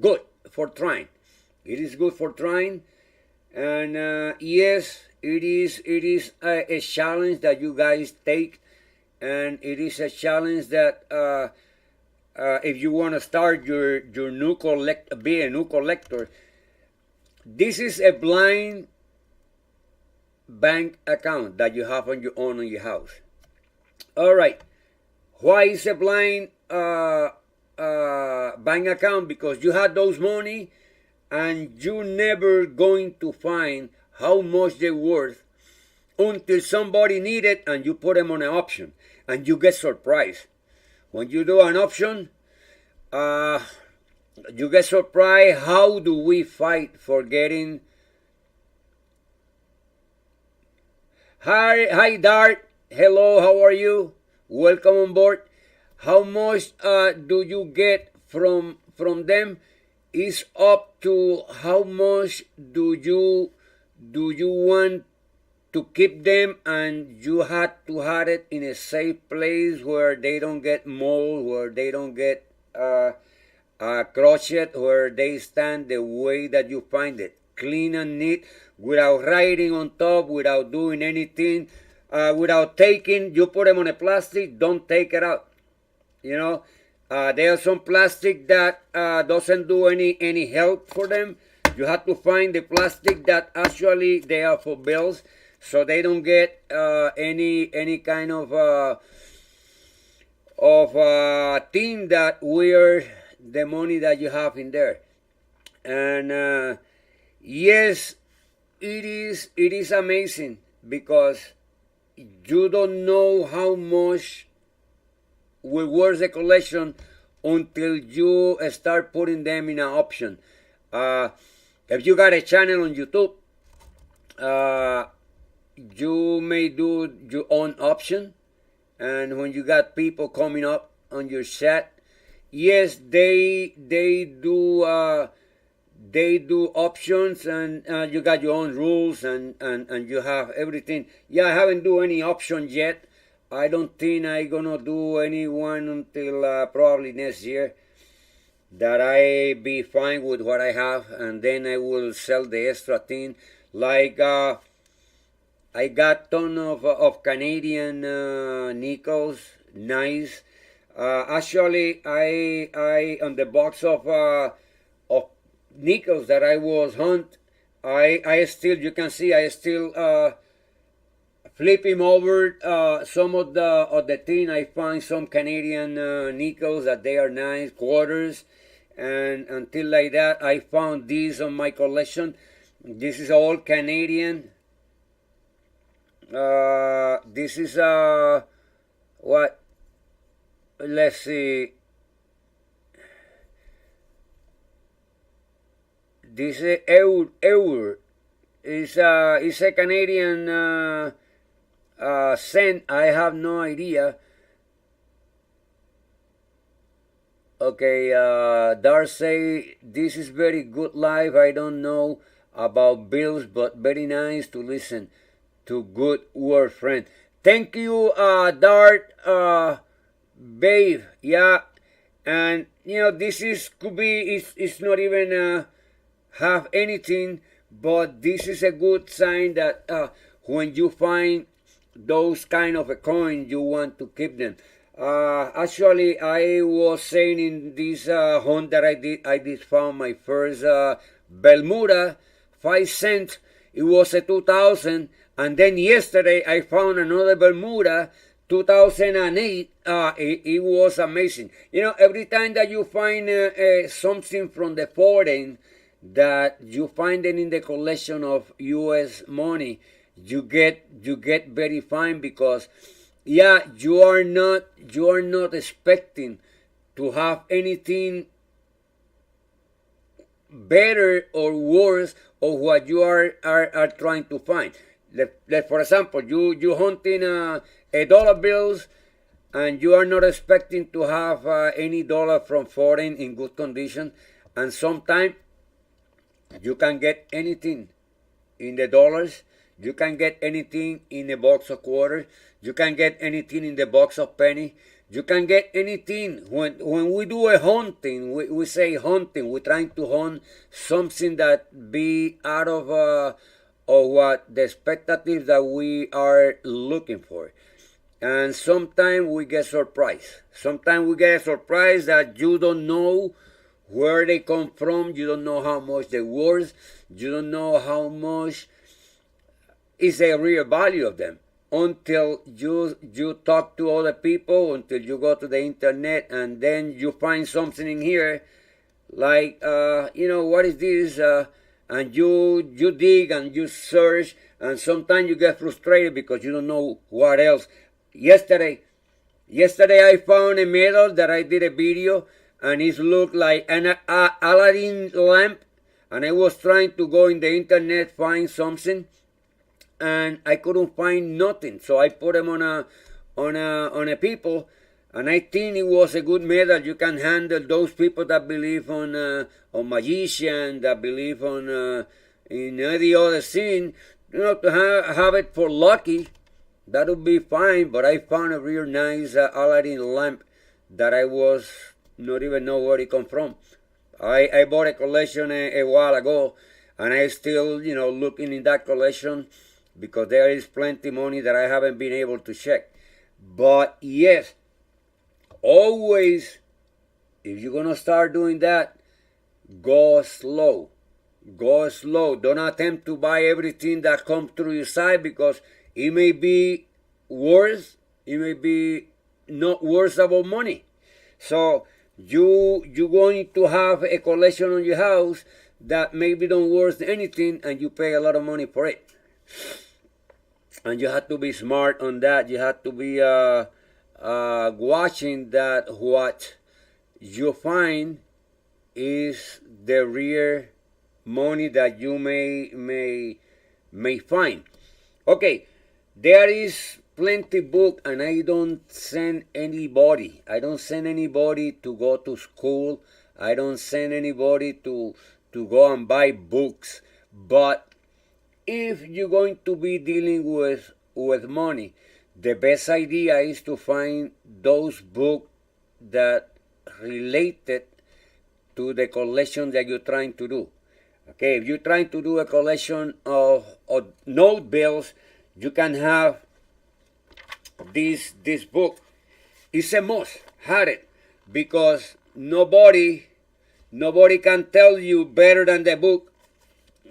good for trying. It is good for trying, and yes, it is a challenge that you guys take, and it is a challenge that if you want to start your new be a new collector. This is a blind bank account that you have on your own on your house. All right. Why is a blind bank account? Because you had those money and you never going to find how much they're worth until somebody need it and you put them on an option and you get surprised. When you do an option, you get surprised. How do we fight for getting? Hi Dart. Hello, how are you? Welcome on board. How much do you get from them? Is up to how much do you want to keep them, and you had to have it in a safe place where they don't get mold, where they don't get crushed, where they stand the way that you find it, clean and neat, without writing on top, without doing anything. Without taking, you put them on a plastic, don't take it out. There are some plastic that doesn't do any help for them. You have to find the plastic that actually they are for bills, so they don't get any kind of thing that wear the money that you have in there. And yes, it is amazing because you don't know how much will worth the collection until you start putting them in an option. If you got a channel on YouTube, you may do your own option, and when you got people coming up on your chat, yes, they do options, and you got your own rules, and you have everything. Yeah, I haven't do any option yet. I don't think I gonna do any one until probably next year. That I be fine with what I have, and then I will sell the extra thing. Like I got ton of Canadian nickels, nice. Actually, I on the box of nickels that I was hunt, I still, you can see, I still flip him over. Some of the thing, I find some Canadian nickels that they are nice, quarters, and until like that, I found these on my collection. This is all Canadian. This is what? Let's see. This is Eur. It's a Canadian cent. I have no idea. Okay, Darcy, this is very good live. I don't know about bills, but very nice to listen. to good word friend. Thank you, Dart, babe. Yeah, and this is could be it's not even have anything, but this is a good sign that when you find those kind of a coin, you want to keep them. Actually, I was saying in this hunt that I did found my first Bermuda, 5 cents. It was a 2000, and then yesterday I found another Bermuda, 2008. It was amazing. Every time that you find something from the foreign that you find it in the collection of U.S. money, you get very fine because yeah, you are not expecting to have anything better or worse of what you are trying to find. For example, you hunting a dollar bills, and you are not expecting to have any dollar from foreign in good condition, and sometimes you can get anything in the dollars. You can get anything in a box of quarters. You can get anything in the box of penny. You can get anything. When we do a hunting, we say hunting. We're trying to hunt something that be out of what the expectative that we are looking for. And sometimes we get surprised. Sometimes we get a surprise that you don't know where they come from. You don't know how much they're worth. You don't know how much is the real value of them until you talk to other people, until you go to the internet, and then you find something in here like what is this, and you dig and you search, and sometimes you get frustrated because you don't know what else. Yesterday I found a medal that I did a video, and it looked like an Aladdin lamp, and I was trying to go in the internet find something, and I couldn't find nothing. So I put them on a people, and I think it was a good medal. You can handle those people that believe on magician, that believe on in any other thing. To have it for lucky, that would be fine. But I found a real nice Aladdin lamp that I was not even know where it come from. I bought a collection a while ago, and I still looking in that collection, because there is plenty money that I haven't been able to check. But yes, always, if you're going to start doing that, go slow. Go slow. Don't attempt to buy everything that comes through your side, because it may be worth, it may be not worth about money. So you're going to have a collection on your house that maybe don't worth anything, and you pay a lot of money for it. And you have to be smart on that. You have to be watching that what you find is the real money that you may find. Okay, there is plenty book, and I don't send anybody. I don't send anybody to go to school. I don't send anybody to go and buy books. But if you're going to be dealing with money, the best idea is to find those books that related to the collection that you're trying to do. Okay, if you're trying to do a collection of note bills, you can have this book. It's a must. Have it, because nobody can tell you better than the book.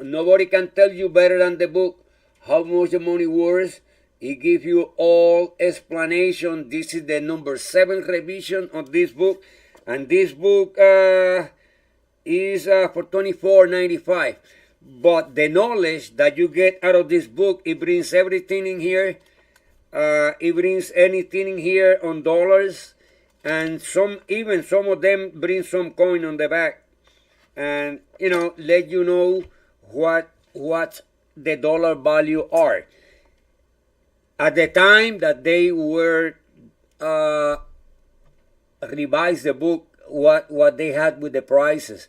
Nobody can tell you better than the book how much the money worth. It gives you all explanation. This is the number 7 revision of this book, and this book is for $24.95. But the knowledge that you get out of this book, it brings everything in here. It brings anything in here on dollars, and some of them bring some coin on the back, and let you know what the dollar value are. At the time that they were revised the book, what they had with the prices.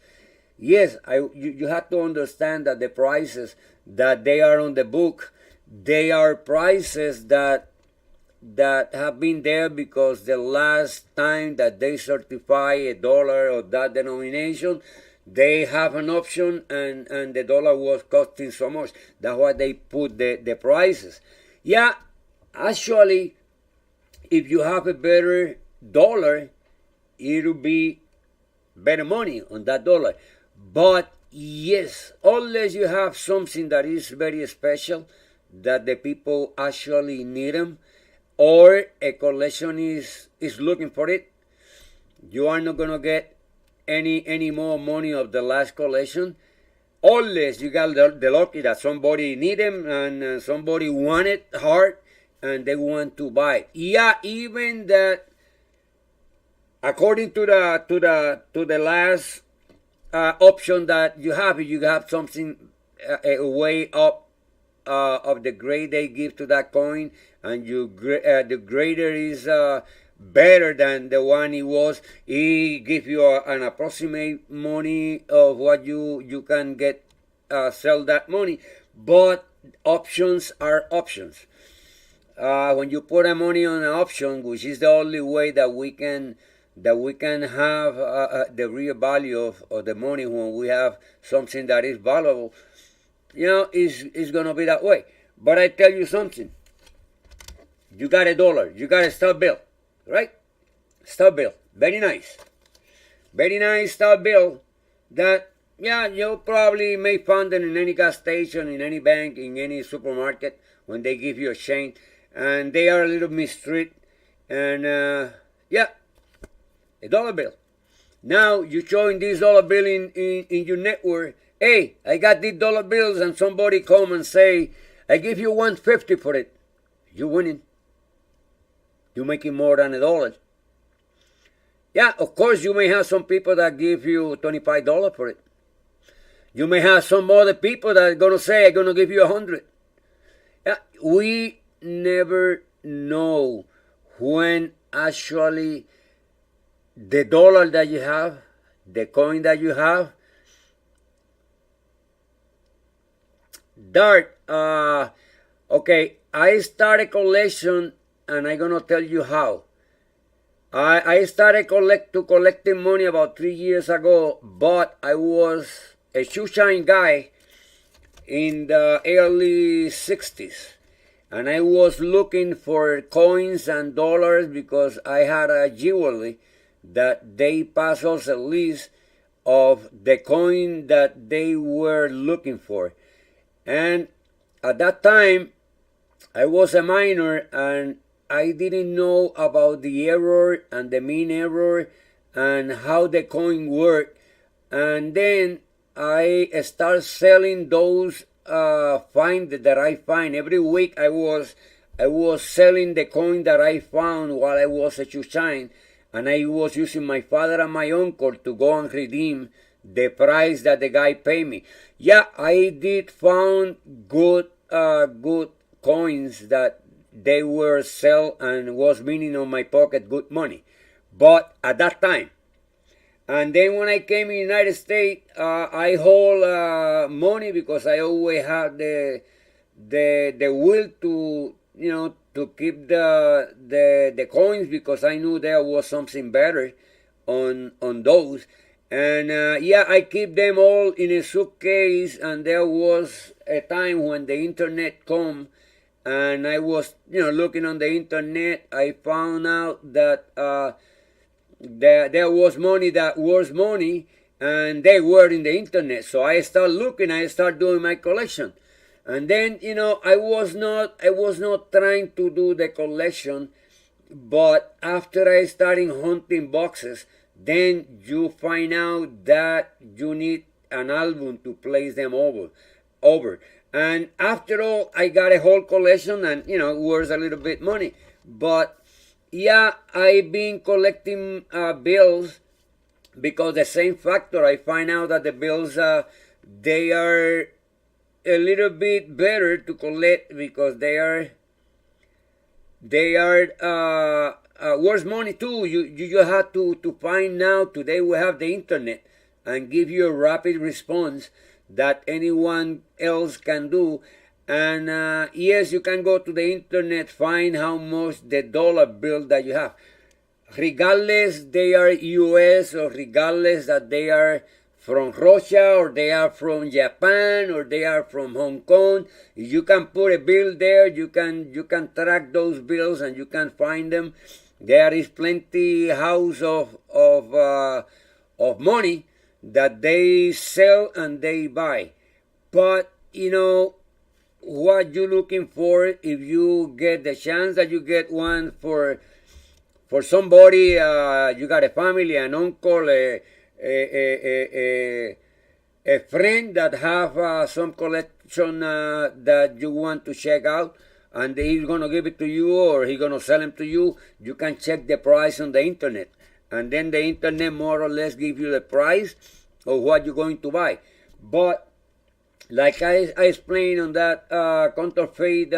Yes, you have to understand that the prices that they are on the book, they are prices that have been there because the last time that they certify a dollar of that denomination, they have an option, and the dollar was costing so much. That's why they put the prices. Yeah, actually, if you have a better dollar, it'll be better money on that dollar. But yes, unless you have something that is very special, that the people actually need them, or a collection is looking for it, you are not gonna get any more money of the last collection, unless you got the lucky that somebody need them, and somebody want it hard and they want to buy it. Yeah, even that, according to the last option that you have, if you have something a way up of the grade they give to that coin, and the grader is better than the one it was, he give you an approximate money of what you can get, sell that money. But options are options. When you put a money on an option, which is the only way that we can have the real value of the money, when we have something that is valuable, is gonna be that way. But I tell you something. You got a dollar. You got a stub bill, right? Stub bill. Very nice. Very nice stub bill that, yeah, you probably may find it in any gas station, in any bank, in any supermarket when they give you a change. And they are a little mistreated. And, yeah, a dollar bill. Now you're showing this dollar bill in your network. Hey, I got these dollar bills, and somebody come and say, I give you $1.50 for it. You're winning. You're making more than $1. Yeah, of course, you may have some people that give you $25 for it. You may have some other people that are going to say, I'm going to give you $100. Yeah, we never know when actually the dollar that you have, the coin that you have, Dart, okay, I started collection, and I'm gonna tell you how. I started collecting money about 3 years ago, but I was a shoe shine guy in the early 60s, and I was looking for coins and dollars because I had a jewelry that they pass us a list of the coin that they were looking for. And at that time, I was a minor, and I didn't know about the error and the mean error and how the coin worked. And then I started selling those find that I find every week. I was selling the coin that I found while I was a shine, and I was using my father and my uncle to go and redeem the price that the guy paid me. Yeah, I did found good coins that they were sell and was meaning on my pocket good money. But at that time, and then when I came in the United States, I hold money because I always had the will to to keep the coins, because I knew there was something better on those. And yeah, I keep them all in a suitcase. And there was a time when the internet come, and I was looking on the internet. I found out that there was money that was money, and they were in the internet. So I start looking. I start doing my collection. And then I was not trying to do the collection, but after I started hunting boxes, then you find out that you need an album to place them over. And after all, I got a whole collection, and it was a little bit money. But yeah, I've been collecting bills because the same factor. I find out that the bills they are a little bit better to collect because they are worth money too. You have to find now. Today we have the internet and give you a rapid response that anyone else can do. And yes, you can go to the internet, find how much the dollar bill that you have. Regardless they are US or regardless that they are from Russia or they are from Japan or they are from Hong Kong, you can put a bill there. You can track those bills and you can find them. There is plenty house of money that they sell and they buy. But what you looking for, if you get the chance that you get one for somebody, you got a family, an uncle, a friend that have some collection that you want to check out, and he's gonna give it to you or he's gonna sell them to you. You can check the price on the internet, and then the internet more or less give you the price of what you're going to buy. But like I explained on that counterfeit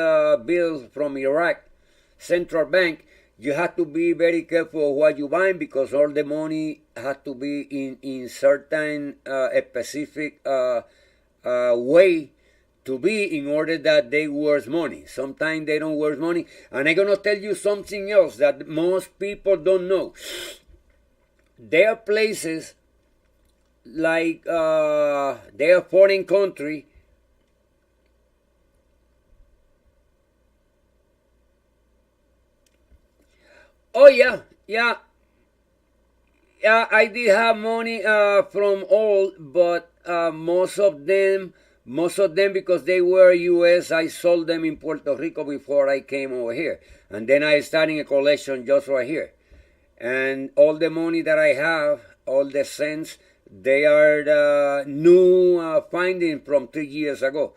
bill from Iraq Central Bank, you have to be very careful of what you buy because all the money has to be in certain specific way to be in order that they worth money. Sometimes they don't worth money. And I'm going to tell you something else that most people don't know. There are places like their foreign country. Oh yeah. I did have money from all, but most of them because they were U.S. I sold them in Puerto Rico before I came over here, and then I started a collection just right here. And all the money that I have, all the cents, they are the new finding from 3 years ago.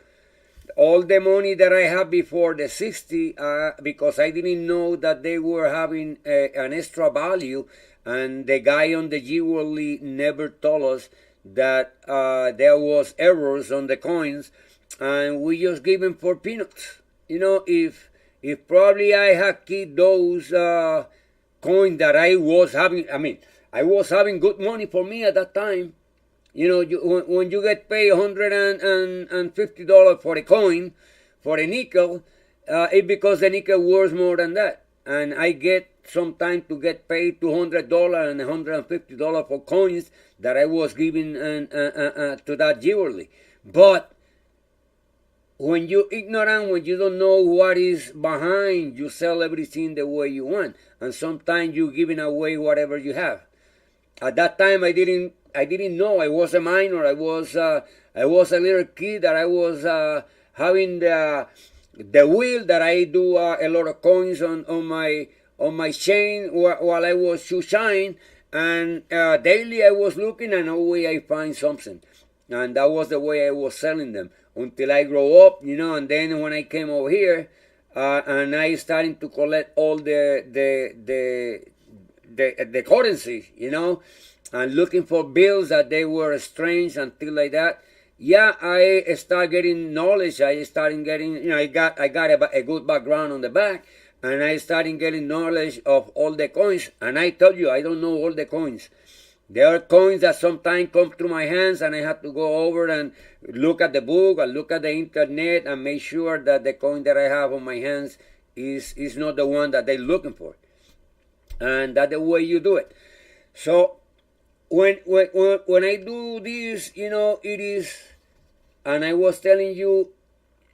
All the money that I have before the 60, because I didn't know that they were having an extra value, and the guy on the jewelry never told us that there was errors on the coins, and we just give them for peanuts. If probably I had kept those coins that I was having, I was having good money for me at that time. When you get paid $150 for a coin, for a nickel, it's because the nickel worth more than that. And I get sometimes to get paid $200 and $150 for coins that I was giving to that jewelry. But when you're ignorant, when you don't know what is behind, you sell everything the way you want. And sometimes you're giving away whatever you have. At that time, I didn't know. I was a minor. I was a little kid that I was having the wheel that I do a lot of coins on my chain while I was shoe shine, and daily I was looking and always I find something, and that was the way I was selling them until I grow up, and then when I came over here and I started to collect all the currency, and looking for bills that they were strange and things like that. Yeah, I started getting knowledge. I started getting, I got a good background on the back, and I started getting knowledge of all the coins. And I tell you, I don't know all the coins. There are coins that sometimes come through my hands, and I have to go over and look at the book and look at the internet and make sure that the coin that I have on my hands is not the one that they're looking for. And that's the way you do it. So when I do this, it is, and I was telling you,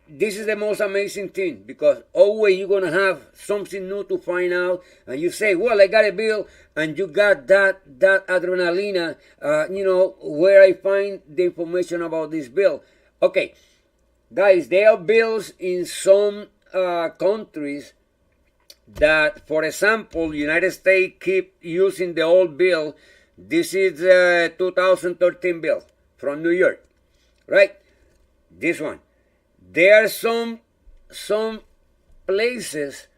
this is the most amazing thing, because always you're gonna have something new to find out, and you say, well, I got a bill, and you got that adrenaline, where I find the information about this bill. Okay, guys, there are bills in some countries that, for example, United States keep using the old bill. This is the 2013 bill from New York, right? This one. There are some places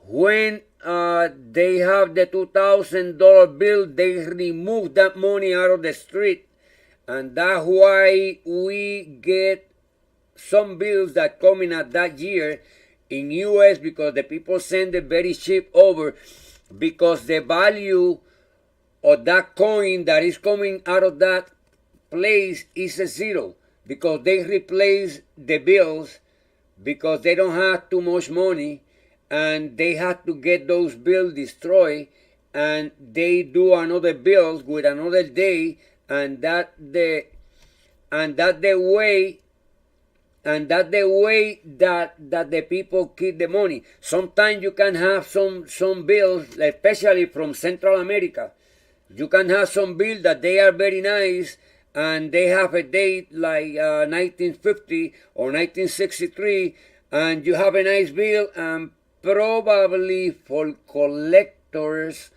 when they have the $2,000 bill, they remove that money out of the street, and that's why we get some bills that come in at that year in U.S. because the people send it very cheap over, because the value of that coin that is coming out of that place is a zero, because they replace the bills because they don't have too much money, and they have to get those bills destroyed, and they do another bills with another day, and that's the way that the people keep the money. Sometimes you can have some bills, especially from Central America. You can have some bills that they are very nice, and they have a date like 1950 or 1963, and you have a nice bill, and probably for collectors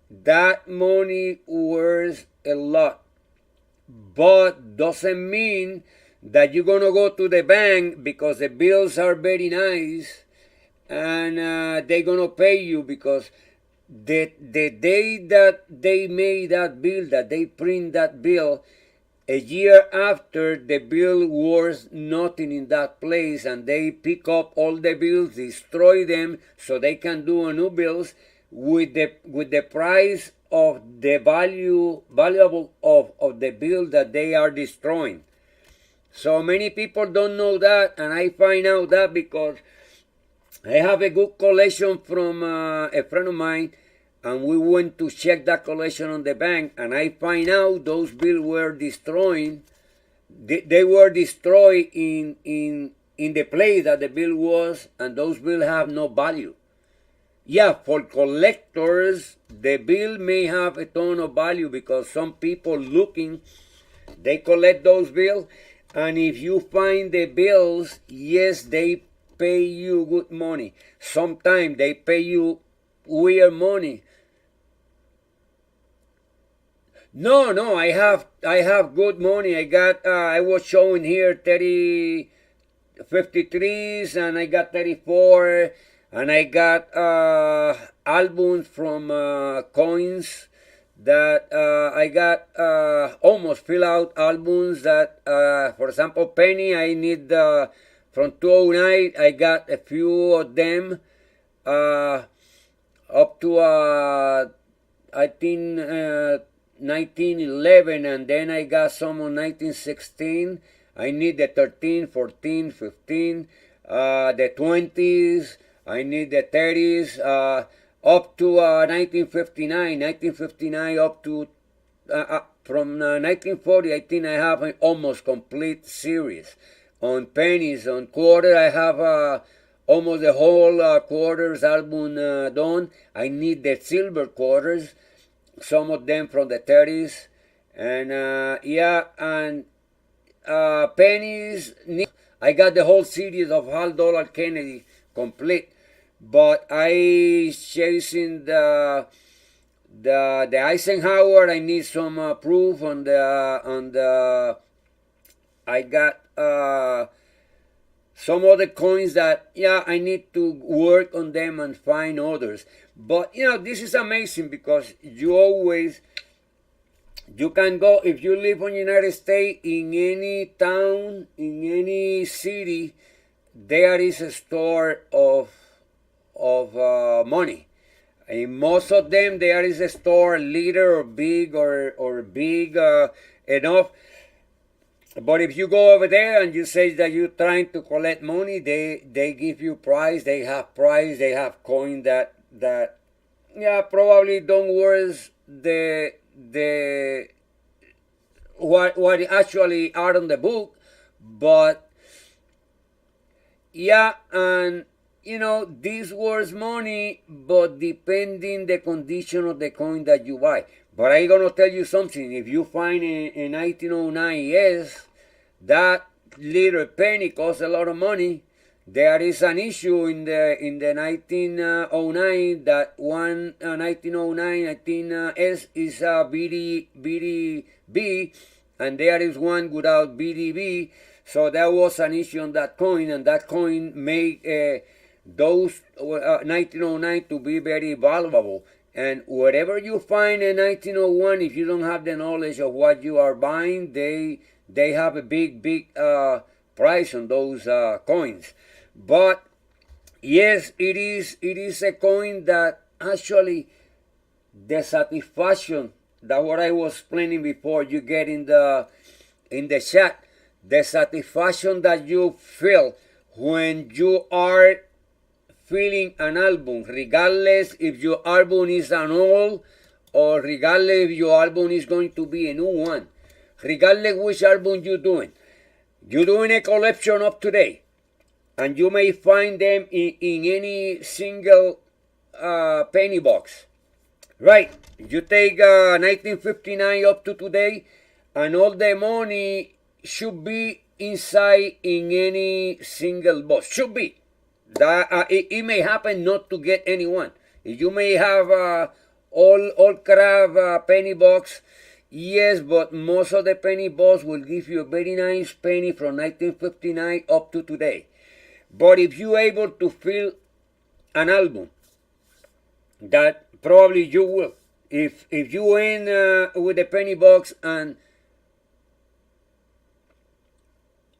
that money worth a lot, but doesn't mean that you're gonna go to the bank because the bills are very nice, and they're gonna pay you, because the day that they made that bill, that they print that bill, a year after, the bill was nothing in that place, and they pick up all the bills, destroy them, so they can do a new bills with the price of the valuable of the bill that they are destroying. So many people don't know that, and I find out that because I have a good collection from a friend of mine, and we went to check that collection on the bank, and I find out those bills were destroyed. They were destroyed in the place that the bill was, and those bills have no value. Yeah, for collectors, the bill may have a ton of value, because some people looking, they collect those bills, and if you find the bills, yes, they pay you good money. Sometimes they pay you weird money. No, I have good money. I was showing here 30 53s, and I got 34, and I got albums from coins that I got almost fill out albums that, for example, penny, I need from 209, I got a few of them up to I think 1911, and then I got some on 1916. I need the 13, 14, 15, the 20s. I need the 30s, up to 1959 up to from 1940. I think I have an almost complete series on pennies. On quarter, I have almost the whole quarters album done. I need the silver quarters, some of them from the 30s, and yeah, and pennies. I got the whole series of Hal Dollar Kennedy complete, but I chasing the Eisenhower. I need some proof on the. I got some other coins that, yeah, I need to work on them and find others. But this is amazing, because you can go, if you live in the United States, in any town, in any city, there is a store of money. In most of them, there is a store, little or big, or big enough. But if you go over there and you say that you're trying to collect money, they give you price. They have price. They have coin that yeah, probably don't worth the what actually are on the book. But yeah, and this worth money, but depending the condition of the coin that you buy. But I'm gonna tell you something. If you find a 1909, yes, that little penny costs a lot of money. There is an issue in the 1909, that one 1909 I think S is BDB, and there is one without BDB. So there was an issue on that coin, and that coin made those 1909 to be very valuable. And wherever you find a 1901, if you don't have the knowledge of what you are buying, they have a big price on those coins. But yes, it is a coin that actually the satisfaction, that what I was explaining before, you get in the chat, the satisfaction that you feel when you are filling an album, regardless if your album is an old or regardless if your album is going to be a new one, regardless which album you're doing. You're doing a collection of today, and you may find them in any single penny box. Right, you take 1959 up to today, and all the money should be inside in any single box. Should be. That it may happen not to get anyone. You may have all crab penny box, yes, but most of the penny box will give you a very nice penny from 1959 up to today. But if you're able to fill an album, that probably you will. If you win with the penny box, and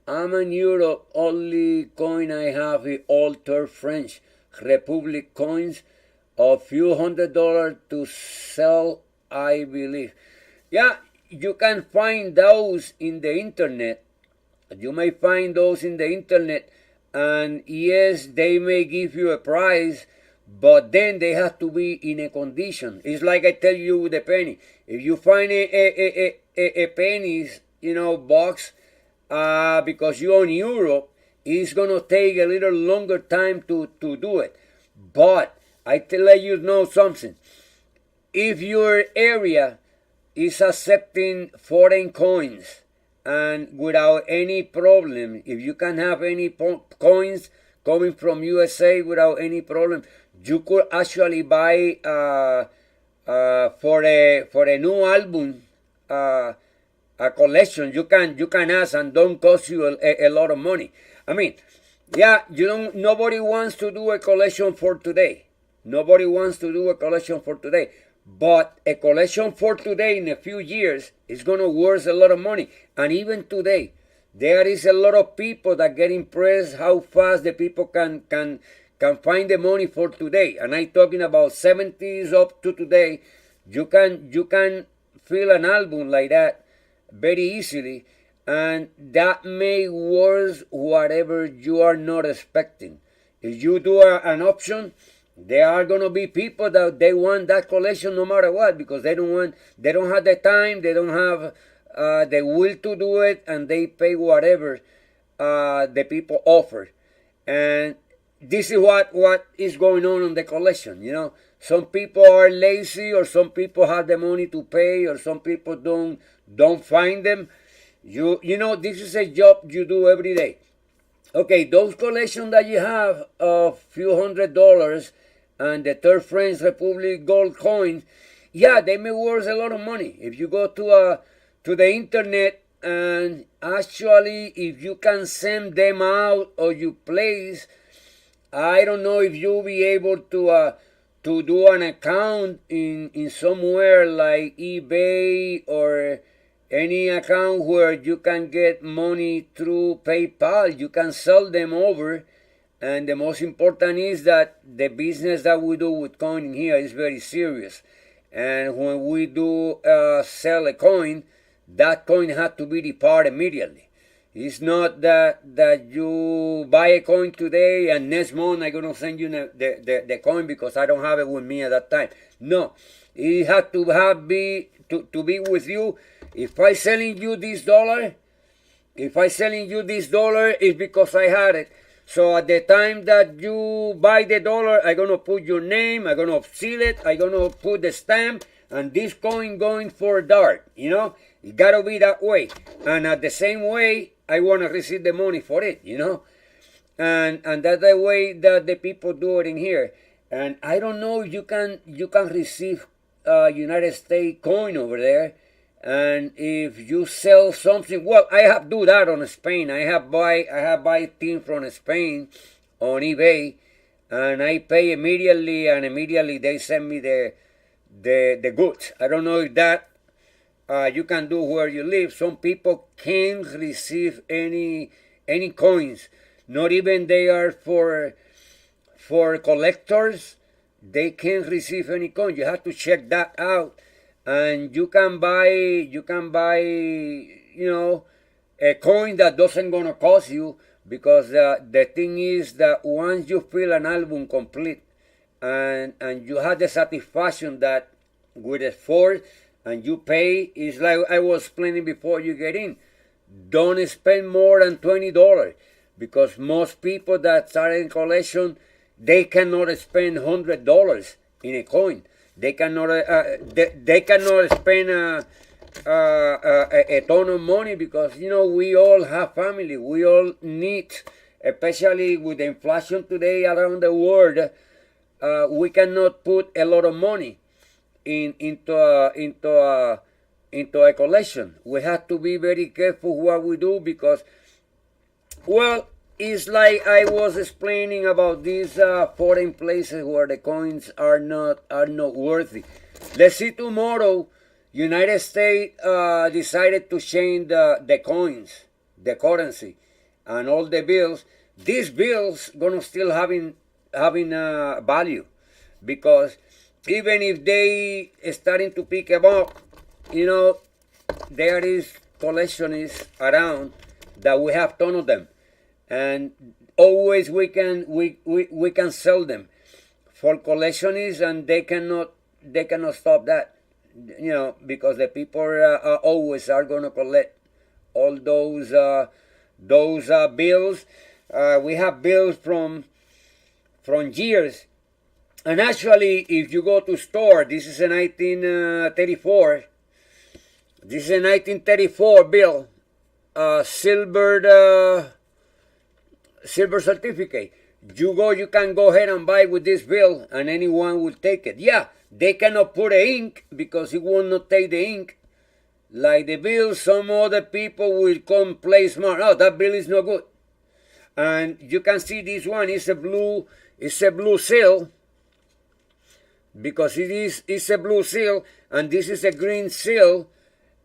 I'm in Europe, only coin I have is Alter French Republic coins, a few $100 to sell, I believe. Yeah, you can find those in the internet. You may find those in the internet, and yes, they may give you a price, but then they have to be in a condition. It's like I tell you with the penny. If you find a pennies, box, because you're in Europe, it's gonna take a little longer time to do it. But I let you know something. If your area is accepting foreign coins and without any problem, if you can have any coins coming from USA without any problem, you could actually buy for a new album a collection. You can ask, and don't cost you a lot of money. I mean, yeah, nobody wants to do a collection for today. Nobody wants to do a collection for today. But a collection for today in a few years is going to worth a lot of money. And even today, there is a lot of people that get impressed how fast the people can find the money for today. And I'm talking about 70s up to today. You can fill an album like that very easily, and that may worth whatever you are not expecting. If you do an option, there are gonna be people that they want that collection no matter what, because they don't have the time, they don't have the will to do it, and they pay whatever the people offer. And this is what is going on the collection. Some people are lazy, or some people have the money to pay, or some people don't find them. This is a job you do every day. Okay, those collections that you have of few $100 and the Third French Republic gold coins, yeah, they may worth a lot of money. If you go to the internet, and actually if you can send them out or you place, I don't know if you'll be able to do an account in somewhere like eBay or any account where you can get money through PayPal. You can sell them over, and the most important is that the business that we do with coin here is very serious. And when we do sell a coin, that coin has to be departed immediately. It's not that you buy a coin today and next month I'm gonna send you the coin because I don't have it with me at that time. No, it has to be with you. If I selling you this dollar, it's because I had it. So at the time that you buy the dollar, I'm gonna put your name, I'm gonna seal it, I'm gonna put the stamp, and this coin going for dart. It gotta be that way. And at the same way, I wanna receive the money for it. And that's the way that the people do it in here. And I don't know if you can receive United States coin over there. And if you sell something, well, I have do that on Spain. I have buy things from Spain on eBay, and I pay immediately, and immediately they send me the goods. I don't know if that you can do where you live. Some people can't receive any coins, not even they are for collectors. They can't receive any coins. You have to check that out. And you can buy a coin that doesn't gonna cost you, because the thing is that once you feel an album complete and you have the satisfaction that with effort and you pay, it's like I was explaining before you get in. Don't spend more than $20 because most people that start in collection, they cannot spend $100 in a coin. They cannot they cannot spend a ton of money because we all have family. We all need, especially with the inflation today around the world, we cannot put a lot of money into a collection. We have to be very careful what we do because, well, it's like I was explaining about these foreign places where the coins are not worthy. Let's see, tomorrow United States decided to change the coins, the currency, and all the bills. These bills gonna still having value because even if they starting to pick them up, there is collectionists around that we have ton of them, and always we can sell them for collectionists, and they cannot stop that, because the people always are gonna collect all those bills. We have bills from years. And actually, if you go to store, this is a 1934. This is a 1934 bill, silver certificate. You can go ahead and buy with this bill, and anyone will take it. Yeah, they cannot put the ink because it will not take the ink. Like the bill, some other people will come play smart. Oh, that bill is no good. And you can see this one is a blue seal, because it's a blue seal, and this is a green seal,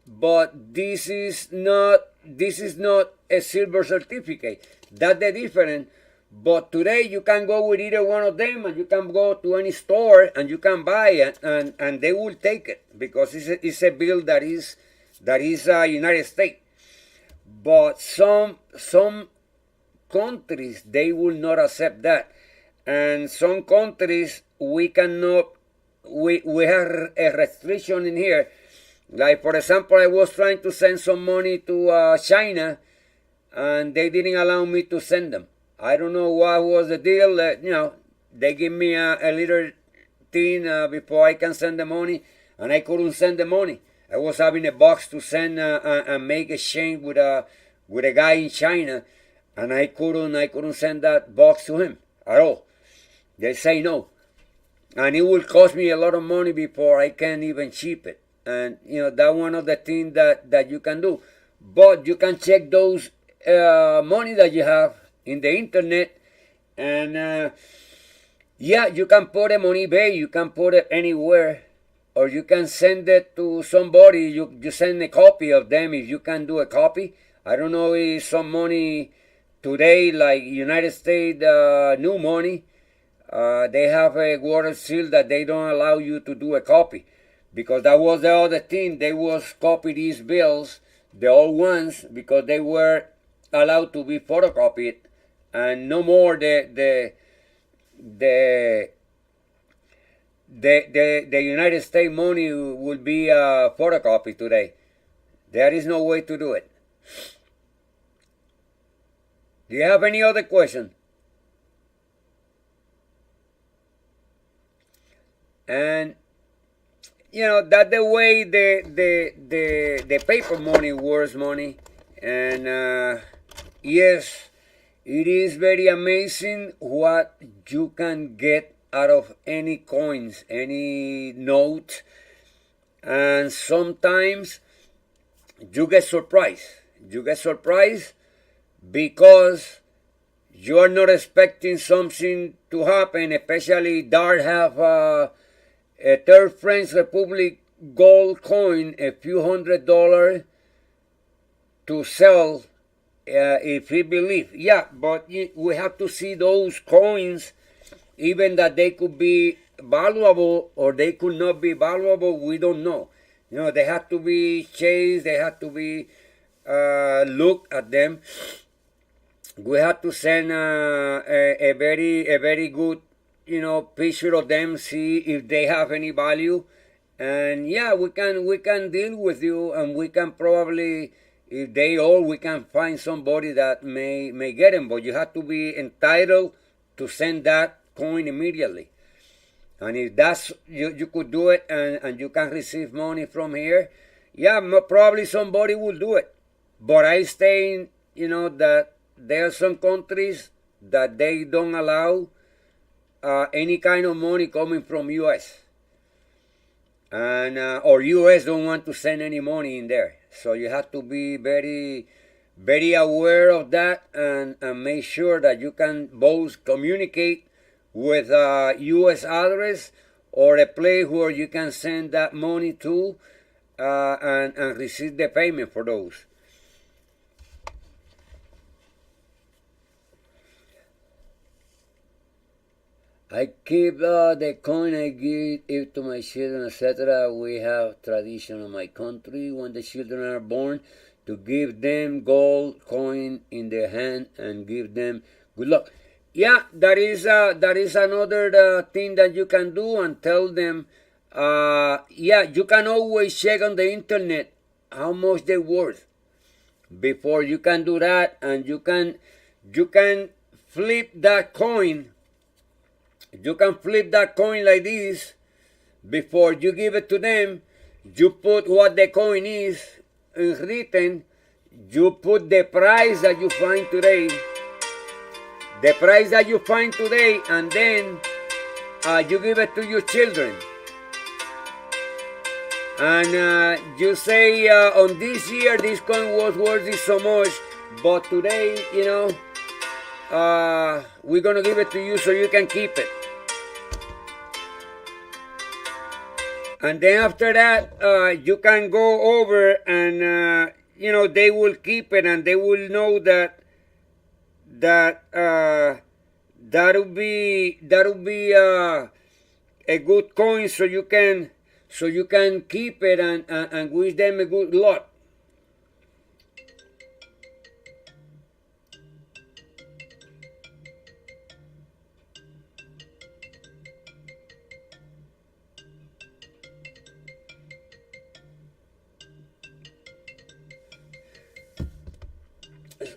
but this is not a silver certificate. That's the difference. But today you can go with either one of them, and you can go to any store and you can buy it, and they will take it because it's a bill that is United States. But some countries, they will not accept that, and some countries we cannot. We have a restriction in here. Like, for example, I was trying to send some money to China, and they didn't allow me to send them. I don't know what was the deal. They give me a little thing before I can send the money, and I couldn't send the money. I was having a box to send and make exchange with a guy in China, and I couldn't send that box to him at all. They say no. And it will cost me a lot of money before I can even ship it. And, that's one of the things that you can do. But you can check those money that you have in the internet. And, you can put them on eBay. You can put it anywhere. Or you can send it to somebody. You send a copy of them if you can do a copy. I don't know if some money today, like United States new money, they have a water seal that they don't allow you to do a copy, because that was the other thing. They was copy these bills, the old ones, because they were allowed to be photocopied, and no more the United States money will be photocopied today. There is no way to do it. Do you have any other question? And that the way the paper money worth money. And yes, it is very amazing what you can get out of any coins, any note. And sometimes you get surprised. You get surprised because you are not expecting something to happen, especially Dart have a Third French Republic gold coin, a few $100 to sell if we believe. Yeah, but we have to see those coins, even that they could be valuable or they could not be valuable, we don't know. They have to be chased, they have to be looked at them. we have to send a very good, picture of them, see if they have any value, and yeah, we can deal with you, and we can probably, if they all, we can find somebody that may get them, but you have to be entitled to send that coin immediately. And if that's you could do it, and you can receive money from here, yeah, probably somebody will do it. But I stay, that there are some countries that they don't allow any kind of money coming from U.S. and or U.S. don't want to send any money in there. So you have to be very, very aware of that, and make sure that you can both communicate with a U.S. address or a place where you can send that money to, and receive the payment for those. I keep the coin, I give it to my children, etc. We have tradition in my country when the children are born to give them gold coin in their hand and give them good luck. Yeah, that is another thing that you can do, and tell them. Yeah, you can always check on the internet how much they're worth before you can do that, and you can flip that coin. You can flip that coin like this. Before you give it to them, you put what the coin is written. You put the price that you find today. The price that you find today, and then you give it to your children. And you say, on this year, this coin was worth so much, but today, we're going to give it to you so you can keep it. And then after that, you can go over, and they will keep it, and they will know that'll be a good coin, so you can keep it, and wish them a good luck.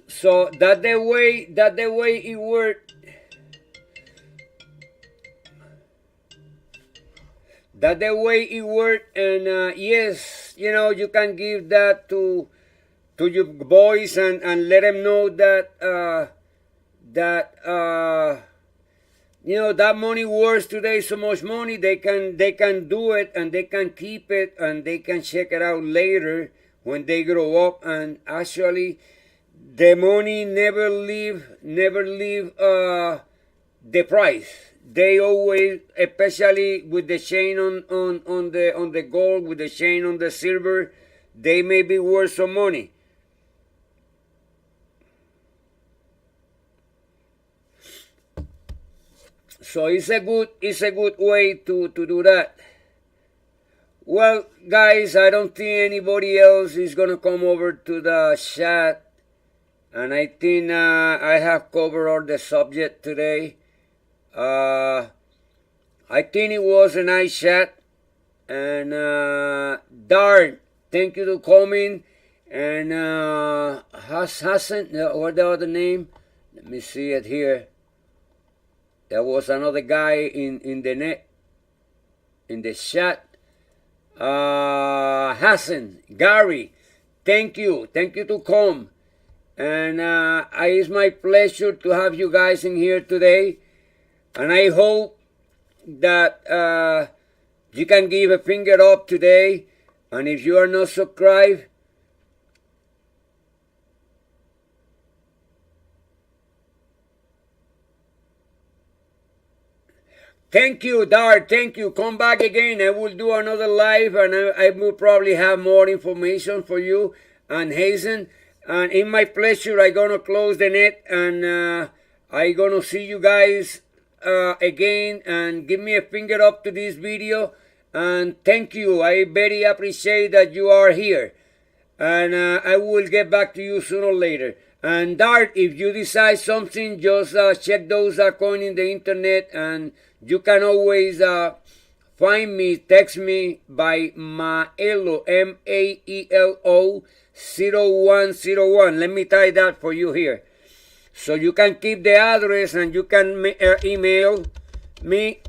So that the way it worked. That the way it worked, and yes, you can give that to your boys, and let them know that that money worth today so much money. They can do it, and they can keep it, and they can check it out later when they grow up. And actually, the money never leave the price. They always, especially with the chain on the gold, with the chain on the silver, they may be worth some money. So it's a good way to do that. Well, guys, I don't think anybody else is gonna come over to the chat, and I think I have covered all the subject today. I think it was a nice chat, and Dart, thank you to coming, and Hassan, what the other name? Let me see it here. There was another guy in the net, in the chat. Hassan, Gary, thank you to come, and it's my pleasure to have you guys in here today. And I hope that you can give a finger up today. And if you are not subscribed, thank you, Dart. Thank you. Come back again. I will do another live, and I will probably have more information for you and Hazen. And in my pleasure, I'm going to close the net, and I'm going to see you guys again, and give me a finger up to this video, and thank you. I very appreciate that you are here, and I will get back to you sooner or later. And Dart, if you decide something, just check those coins in the internet, and you can always find me, text me by Maelo, Maelo 0101. Let me type that for you here. So you can keep the address and you can email me,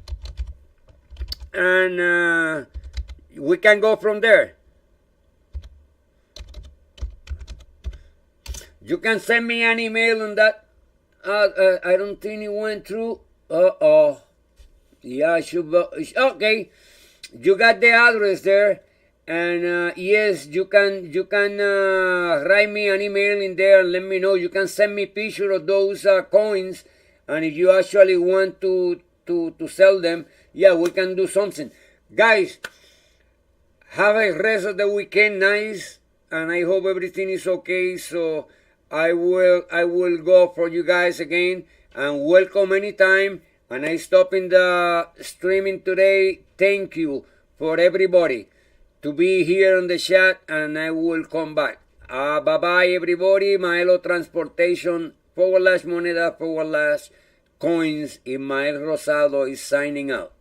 and we can go from there. You can send me an email on that. I don't think it went through. Yeah, okay. You got the address there, and yes, you can write me an email in there and let me know. You can send me picture of those coins, and if you actually want to sell them, yeah, we can do something. Guys, have a rest of the weekend nice, and I hope everything is okay. So I will go for you guys again, and welcome anytime. And I stop in the streaming today. Thank you for everybody to be here on the chat, and I will come back. Bye bye everybody. Maelo Transportation /moneda/coins. Ismael Rosado is signing out.